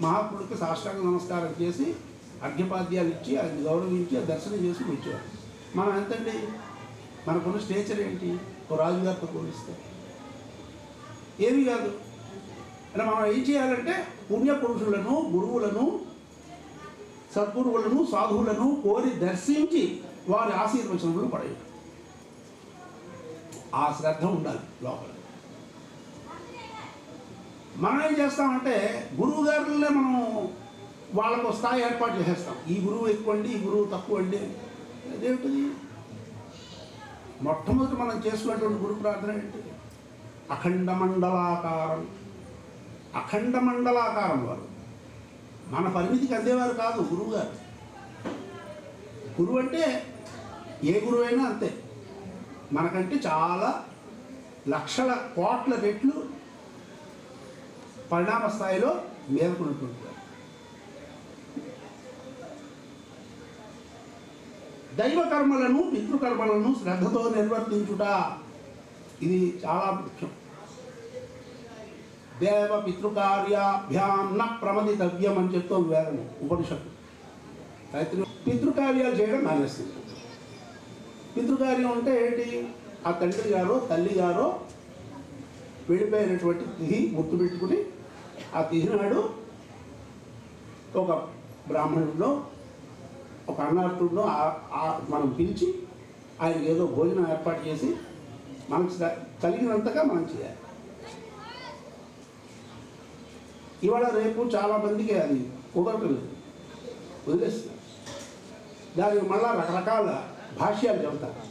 మహాత్ముడికి సాష్టాంగ నమస్కారం చేసి అర్ఘ్యపాద్యాలు ఇచ్చి ఆయన గౌరవించి దర్శనం చేసి వచ్చేవారు. మనం ఎంతండి, మనకున్న స్టేచర్ ఏంటి ఓ రాజుగారితో పోలిస్తే? ఏమీ కాదు. అంటే మనం ఏం చేయాలంటే పుణ్యపురుషులను, గురువులను, సద్గురువులను, సాధువులను కోరి దర్శించి వారి ఆశీర్వచనములు పడేవి. ఆ శ్రద్ధ ఉండాలి లోపల. మనం ఏం చేస్తామంటే గురువు గారులనే మనం వాళ్ళకు స్థాయి ఏర్పాటు చేసేస్తాం. ఈ గురువు ఎక్కువ అండి, ఈ గురువు తక్కువ అండి. అదేమిటిది? మొట్టమొదటి మనం చేసుకున్నటువంటి గురు ప్రార్థన ఏంటి? అఖండ మండలాకారం. అఖండ మండలాకారం వారు మన పరిమితికి అందేవారు కాదు గురువు గారు. గురువు అంటే ఏ గురువైనా అంతే, మనకంటే చాలా లక్షల కోట్ల రెట్లు పరిణామ స్థాయిలో మేలుకున్నటువంటి వారు. దైవ కర్మలను పితృకర్మలను శ్రద్ధతో నిర్వర్తించుట ఇది చాలా ముఖ్యం. దేవ పితృకార్యాభ్యాం న ప్రమదితవ్యం అని చెప్తోంది వేదము, ఉపనిషత్తు. అయితే పితృకార్యాలు చేయడం మానేస్తుంది. పితృకార్యం అంటే ఏంటి? ఆ తండ్రి గారో తల్లి గారో వెళ్ళిపోయినటువంటి తిథి గుర్తు పెట్టుకుని ఆ తిథి నాడు ఒక బ్రాహ్మణుడిలో ఒక అన్నార్థుడిలో మనం పిలిచి ఆయనకి ఏదో భోజనం ఏర్పాటు చేసి మనకు కలిగినంతగా మనం చేయాలి. ఇవాళ రేపు చాలామందికి అది కుదరట్లేదు, వదిలేస్తున్నారు. దానికి మళ్ళా రకరకాల భాష్యాలు చెబుతారు.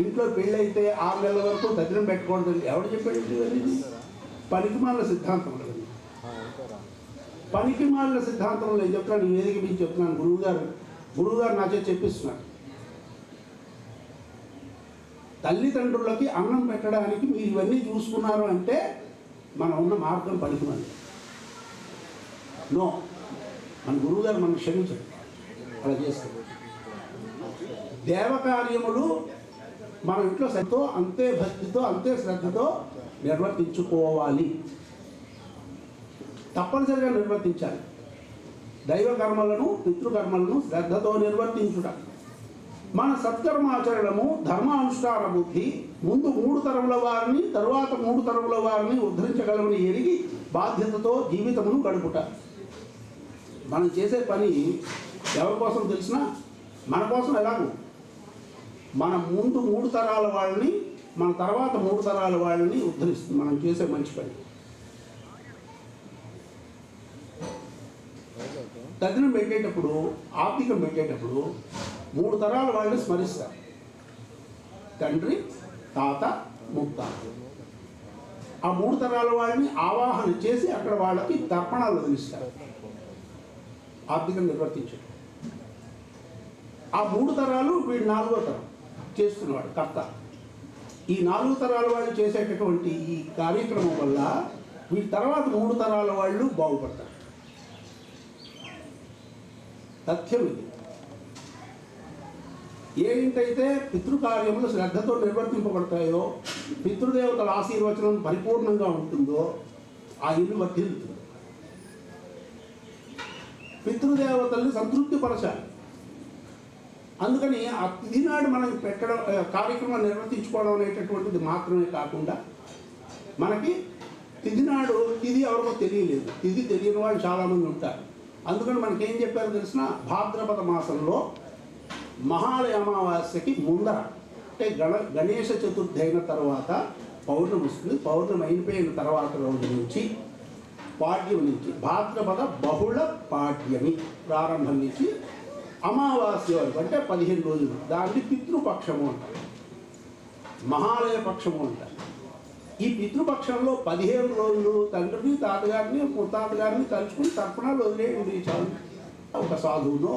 ఇంట్లో పెళ్ళైతే 6 నెలల వరకు తద్దినం పెట్టుకోవద్దండి. ఎవరు చెప్పాడు? పనికిమాలిన సిద్ధాంతం. పనికిమాలిన సిద్ధాంతంలో నేను చెప్తాను, ఈ వేదిక మీద చెప్తున్నాను. గురువుగారు నాచే చెప్పిస్తున్నారు. తల్లిదండ్రులకి అన్నం పెట్టడానికి మీరు ఇవన్నీ చూసుకున్నారు అంటే మనం ఉన్న మార్గం పనికిమాలి. నో, మన గురువుగారు మనం క్షమించరు, అలా చేస్తారు. దేవకార్యములు మన ఇంట్లో శ్రద్ధతో, అంతే భక్తితో, అంతే శ్రద్ధతో నిర్వర్తించుకోవాలి. తప్పనిసరిగా నిర్వర్తించాలి. దైవ కర్మలను పితృకర్మలను శ్రద్ధతో నిర్వర్తించుట. మన సత్కర్మాచరణము ధర్మానుష్ఠాన బుద్ధి ముందు 3 తరముల వారిని, తరువాత 3 తరముల వారిని ఉద్ధరించగలమని ఎరిగి బాధ్యతతో జీవితమును గడుపుట. మనం చేసే పని ఎవరి కోసం తెలిసినా మన కోసం ఎలాగో. మన ముందు 3 తరాల వాళ్ళని, మన తర్వాత 3 తరాల వాళ్ళని ఉద్ధరిస్తుంది మనం చేసే మంచి పని. తద్దినం పెట్టేటప్పుడు, ఆర్థికం పెట్టేటప్పుడు 3 తరాల వాళ్ళని స్మరిస్తారు. తండ్రి, తాత, ముత్తాత. ఆ 3 తరాల వాళ్ళని ఆవాహన చేసి అక్కడ వాళ్ళకి తర్పణాలు వదిలిస్తారు. ఆర్థికం నిర్వర్తించడం. ఆ 3 తరాలు వీడు 4వ తరం చేస్తున్నవాడు కర్త. ఈ 4 తరాల వాళ్ళు చేసేటటువంటి ఈ కార్యక్రమం వల్ల వీటి తర్వాత 3 తరాల వాళ్ళు బాగుపడతారు. తథ్యం ఇది. ఏంటైతే పితృకార్యములు శ్రద్ధతో నిర్వర్తింపబడతాయో, పితృదేవతల ఆశీర్వచనం పరిపూర్ణంగా ఉంటుందో ఆ ఇల్లు వర్ధిల్లుతుంది. పితృదేవతల్ని సంతృప్తిపరచాలి. అందుకని ఆ తిథి నాడు మనం పెట్టడం, కార్యక్రమం నిర్వర్తించుకోవడం అనేటటువంటిది మాత్రమే కాకుండా, మనకి తిథి నాడు తిథి ఎవరికో తెలియలేదు, తిథి తెలియని వాళ్ళు చాలామంది ఉంటారు. అందుకని మనకేం చెప్పారో తెలిసిన, భాద్రపద మాసంలో మహాలయ అమావాస్యకి ముందర, అంటే గణేష చతుర్థి అయిన తర్వాత పౌర్ణమి వస్తుంది. పౌర్ణమి అయిపోయిన తర్వాత రోజు నుంచి, పాడ్యం నుంచి, భాద్రపద బహుళ పాడ్యమి ప్రారంభం నుంచి అమావాస్య వరకు, అంటే 15 రోజులు, దాన్ని పితృపక్షము అంటారు, మహాలయ పక్షము అంటారు. ఈ పితృపక్షంలో 15 రోజులు తండ్రిని, తాతగారిని, ముత్తాతగారిని తలుచుకుని తర్పణాలు వదిలేయండి చాలు. ఒక సాధువునో,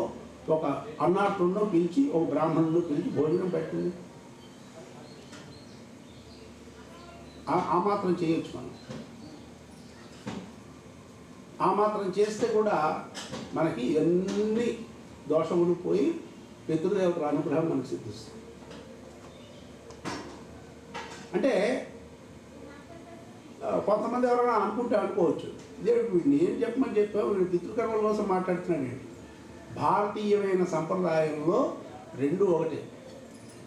ఒక అన్నార్థుడినో పిలిచి, ఒక బ్రాహ్మణుడినో పిలిచి భోజనం పెట్టండి. ఆ మాత్రం చేయొచ్చు మనం. ఆ మాత్రం చేస్తే కూడా మనకి ఎన్ని దోషములు పోయి పితృదేవతల అనుగ్రహం మనకు సిద్ధిస్తుంది. అంటే కొంతమంది ఎవరైనా అనుకోవచ్చు, దేవుడు వీడిని ఏం చెప్పమని చెప్పావు, వీడు పితృకర్మల కోసం మాట్లాడుతున్నాడు ఏంటి? భారతీయమైన సంప్రదాయంలో 2 ఒకటే.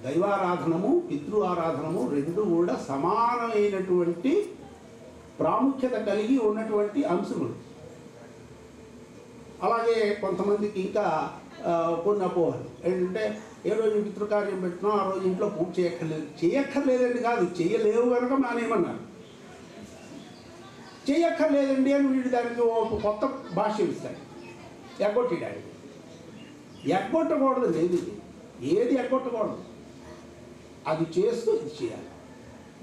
దైవారాధనము, పితృ ఆరాధనము 2 కూడా సమానమైనటువంటి ప్రాముఖ్యత కలిగి ఉన్నటువంటి అంశములు. అలాగే కొంతమందికి ఇంకా కొన్ని అపోహలు ఏంటంటే, ఏ రోజు పితృకార్యం పెట్టినా ఆ రోజు ఇంట్లో పూజ చేయక్కర్లేదండి కాదు, చేయలేవు కనుక నానేమన్నారు. చేయక్కర్లేదండి అని వీడు దానికి ఒక కొత్త భాష్యం ఇస్తాడు, ఎగ్గొట్టాడు. ఎగ్గొట్టకూడదు లేదు, ఏది ఎగ్గొట్టకూడదు. అది చేస్తూ ఇది చేయాలి.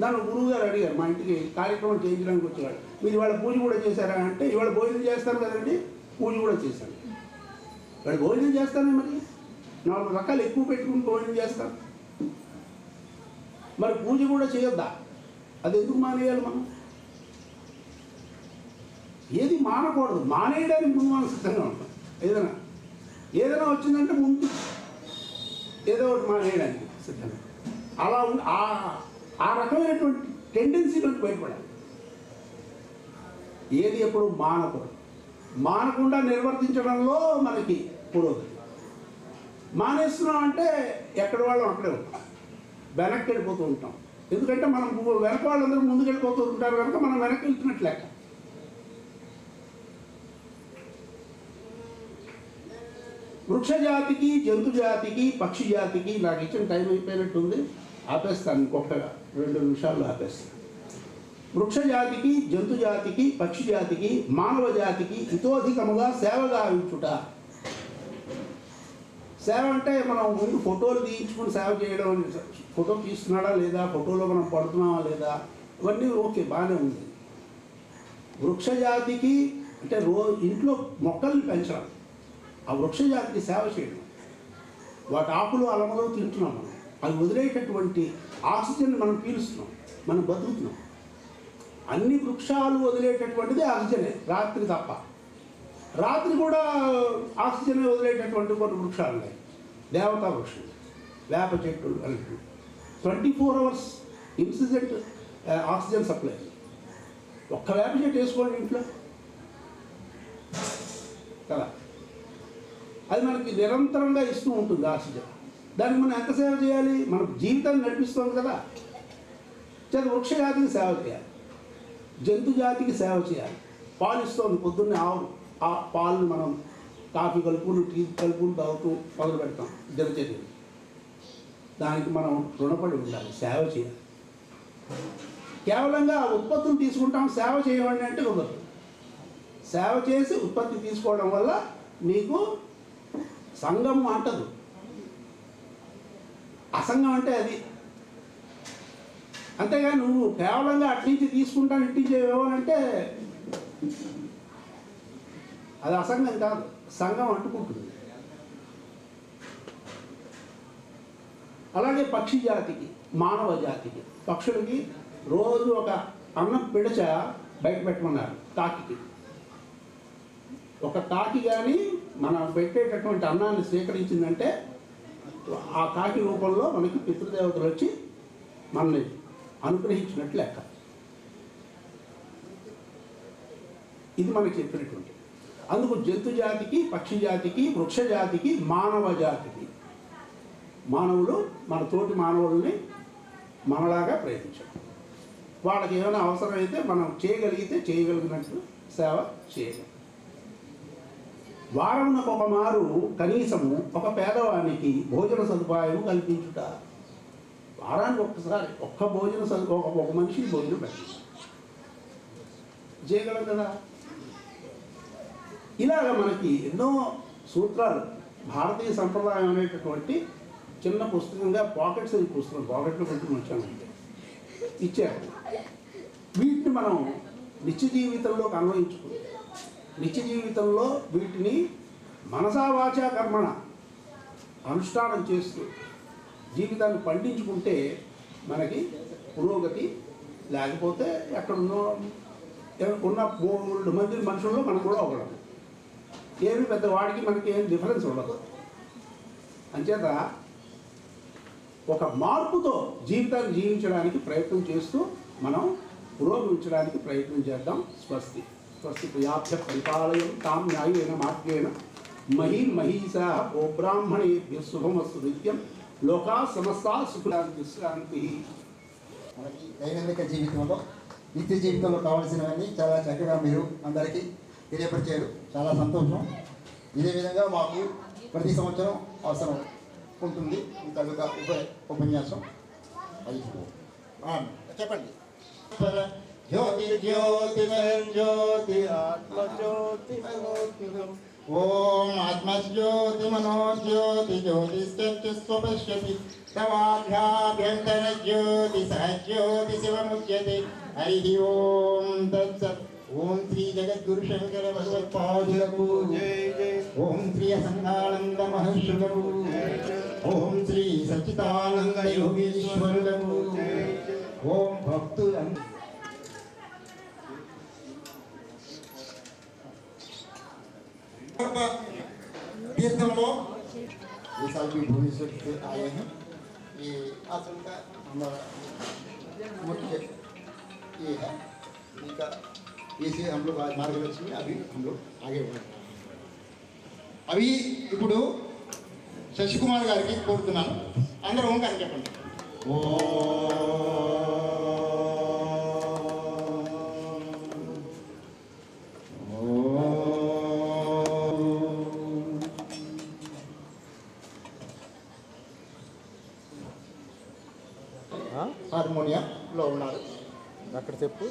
నన్ను గురువు గారు అడిగారు, మా ఇంటికి కార్యక్రమం చేయించడానికి వచ్చేవాడు, మీరు ఇవాళ పూజ కూడా చేశారా అంటే, ఇవాళ భోజనం చేస్తాను కదండి, పూజ కూడా చేశాను. ఇవాళ భోజనం చేస్తానే, మరి 4 రకాలు ఎక్కువ పెట్టుకుని భోజనం చేస్తాను, మరి పూజ కూడా చేయొద్దా? అది ఎందుకు మానేయాలి మనం? ఏది మానకూడదు, మానేయడానికి ముందు మనం సిద్ధంగా ఉంటాం. ఏదైనా వచ్చిందంటే ముందు ఏదో ఒకటి మానేయడానికి సిద్ధంగా. అలా ఆ రకమైనటువంటి టెండెన్సీ నుంచి బయటపడాలి. ఏది ఎప్పుడు మానకూడదు, మానకుండా నిర్వర్తించడంలో మనకి పురోగతి. మానేస్తున్నాం అంటే ఎక్కడి వాళ్ళం అక్కడే ఉంటాం, వెనక్కి వెళ్ళిపోతూ ఉంటాం. ఎందుకంటే మనం వెనక వాళ్ళందరూ ముందుకు వెళ్ళిపోతూ ఉంటారు కనుక మనం వెనక్కి వెళ్తున్నట్టు లెక్క. వృక్ష జాతికి, జంతు జాతికి, పక్షి జాతికి, నాకు ఇచ్చిన టైం అయిపోయినట్టుంది, ఆపేస్తాను, ఇంకొక 2 నిమిషాల్లో ఆపేస్తాను. వృక్ష జాతికి, జంతు జాతికి, పక్షి జాతికి, మానవ జాతికి ఇతోధికముగా సేవ గావించుట. సేవ అంటే మనం ముందు ఫోటోలు తీయించుకుని సేవ చేయడం, ఫోటో తీస్తున్నాడా లేదా, ఫోటోలో మనం పడుతున్నామా లేదా, ఇవన్నీ ఓకే, బాగానే ఉంది. వృక్ష జాతికి అంటే ఇంట్లో మొక్కల్ని పెంచడం, ఆ వృక్ష జాతికి సేవ చేయడం, వాటి ఆకులు అలమలు తింటున్నాం మనం, అది వదిలేటటువంటి ఆక్సిజన్ మనం పీలుస్తున్నాం, మనం బతుకుతున్నాం. అన్ని వృక్షాలు వదిలేటటువంటిది ఆక్సిజనే, రాత్రి తప్ప. రాత్రి కూడా ఆక్సిజన్ వదిలేటటువంటి కొన్ని వృక్షాలు ఉన్నాయి, దేవతా వృక్షం, వేప చెట్టు అలాంటివి. 24 hours ఇన్సిడెంట్ ఆక్సిజన్ సప్లై. ఒక్క వేప చెట్టు వేసుకోండి ఇంట్లో కదా, అది మనకి నిరంతరంగా ఇస్తూ ఉంటుంది ఆక్సిజన్. దానికి మనం ఎంత సేవ చేయాలి? మన జీవితాన్ని నడిపిస్తుంది కదా. వృక్ష జాతికి సేవ చేయాలి, జంతు జాతికి సేవ చేయాలి. పాలు ఇస్తుంది పొద్దున్నే ఆవు, ఆ పాలను మనం కాఫీ కలుపులు, టీ కలుపులు తాగుతూ మొదలు పెడతాం దినచర్యలు. దానికి మనం రుణపడి ఉండాలి, సేవ చేయాలి. కేవలంగా ఉత్పత్తులు తీసుకుంటాం, సేవ చేయమండి అంటే కుదరదు. సేవ చేసి ఉత్పత్తి తీసుకోవడం వల్ల నీకు సంఘం అంటదు. అసంగం అంటే అది. అంతేగాని నువ్వు కేవలంగా అట్నుంచి తీసుకుంటాను ఇట్టించేవేమో అంటే అది అసంగం కాదు, సంఘం అంటుకుంటుంది. అలాగే పక్షి జాతికి, మానవ జాతికి, పక్షులకి రోజు ఒక అన్నం పిడచ బయట పెట్టమన్నారు తాకికి. ఒక తాకి కానీ మనం పెట్టేటటువంటి అన్నాన్ని స్వీకరించిందంటే ఆ తాకి రూపంలో మనకి పితృదేవతలు వచ్చి మనల్ని అనుగ్రహించినట్లు లెక్క. ఇది మనకి చెప్పినటువంటి. అందుకు జంతు జాతికి, పక్షి జాతికి, వృక్ష జాతికి, మానవ జాతికి, మానవులు మన తోటి మానవుల్ని మనలాగా ప్రయత్నించాలి. వాళ్ళకి ఏమైనా అవసరమైతే మనం చేయగలిగితే చేయగలిగినట్టు సేవ చేయగలం. వారమునకు ఒక మారు కనీసము ఒక పేదవానికి భోజన సదుపాయం కల్పించుట. వారానికి ఒక్కసారి ఒక్క భోజన ఒక మనిషికి భోజనం పెట్టాలి, చేయగలం కదా. ఇలాగ మనకి ఎన్నో సూత్రాలు భారతీయ సంప్రదాయం అనేటటువంటి చిన్న పుస్తకంగా పాకెట్స్ అని పుస్తకం పాకెట్లో పెట్టి వచ్చామంటే ఇచ్చారు. వీటిని మనం నిత్య జీవితంలోకి అన్వయించుకుంటాం. నిత్య జీవితంలో వీటిని మనసా వాచా కర్మణ అనుష్ఠానం చేస్తూ జీవితాన్ని పండించుకుంటే మనకి పురోగతి. లేకపోతే ఎక్కడున్న 3 మంది మనుషుల్లో మనం కూడా ఒకడం. ఏమి పెద్ద వాడికి మనకి ఏం డిఫరెన్స్ ఉండదు. అంచేత ఒక మార్పుతో జీవితాన్ని జీవించడానికి ప్రయత్నం చేస్తూ మనం పురోగమించడానికి ప్రయత్నం చేద్దాం. స్వస్తి స్వస్తి ప్రియాభ్య పరిపాలయం తాం న్యాయేన మార్గేణ మహీమహీషా ఓ బ్రాహ్మణేభ్య శుభమస్తు నిత్యం లోకా సమస్తా సుఖశాంతి. మనకి దైనందిక జీవితంలో, నిత్య జీవితంలో కావాల్సినవన్నీ చాలా చక్కగా మీరు అందరికీ తెలియపరిచారు. చాలా సంతోషం. ఇదే విధంగా మాకు ప్రతి సంవత్సరం అవసరం ఉంటుంది ఈ తాలూకా ఉపన్యాసం. అది చెప్పండి. జ్యోతి జ్యోతి జ్యోతి ఆత్మజ్యోతి మనోజ్యోతి ఓం ఆత్మజ్యోతి మనోజ్యోతి జ్యోతిశ్చక్షుస్వ పశ్యతి तवाभ्याभ्यन्तरज्योतिसहज्योतिशिवमुच्यते हरि ओम तत्सत्। ओम श्री जगद्गुरु शंकर भगवत्पादुकु ओम श्री असंगानंद महर्षुकु ओम श्री सच्चिदानंद योगीश्वरुकु ओम भक्तु तीर्थमलो ये साल भी भुवनेश्वर से आए हैं। ये आश्रम का हमारा मुख्य ये है, इनका इसे हम लोग आज मार्गदर्शन में अभी हम लोग आगे बढ़े। अभी ఇప్పుడు శశికుమార్ గారికి కోరుతున్నాను, అందరూ ఓంకారం చెప్పండి। హార్మోనియంలో ఉన్నారు అక్కడ చెప్పు।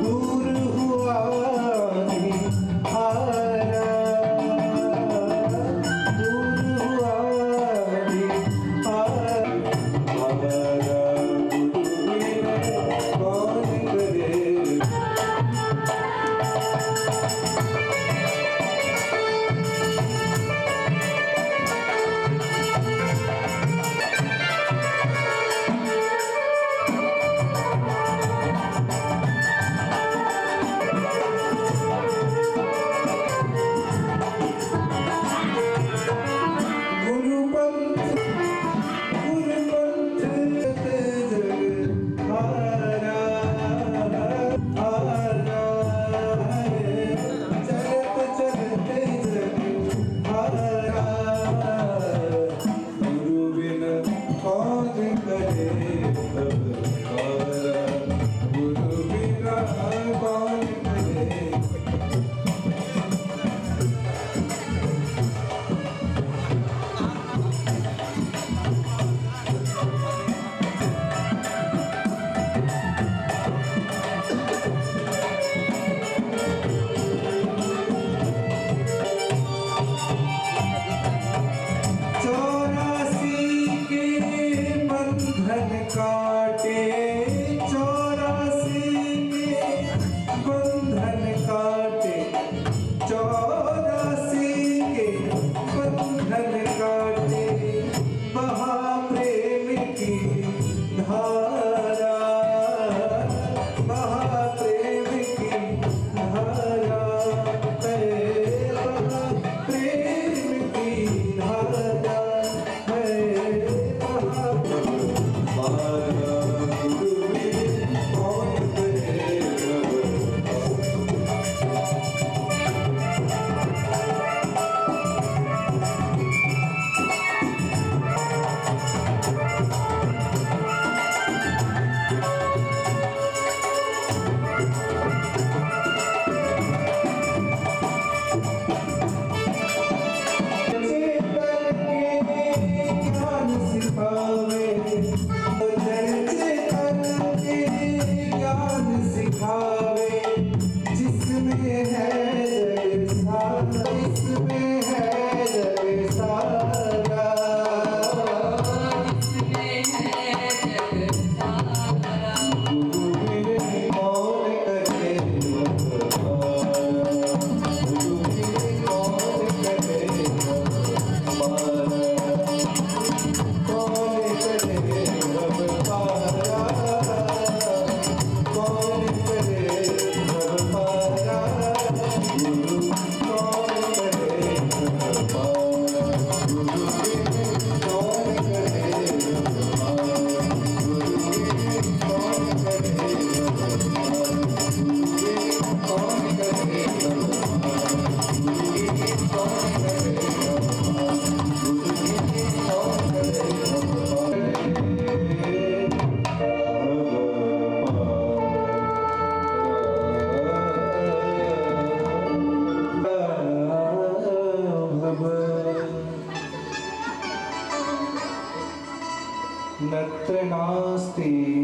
दूर हुआ निहारा यत्र नास्ति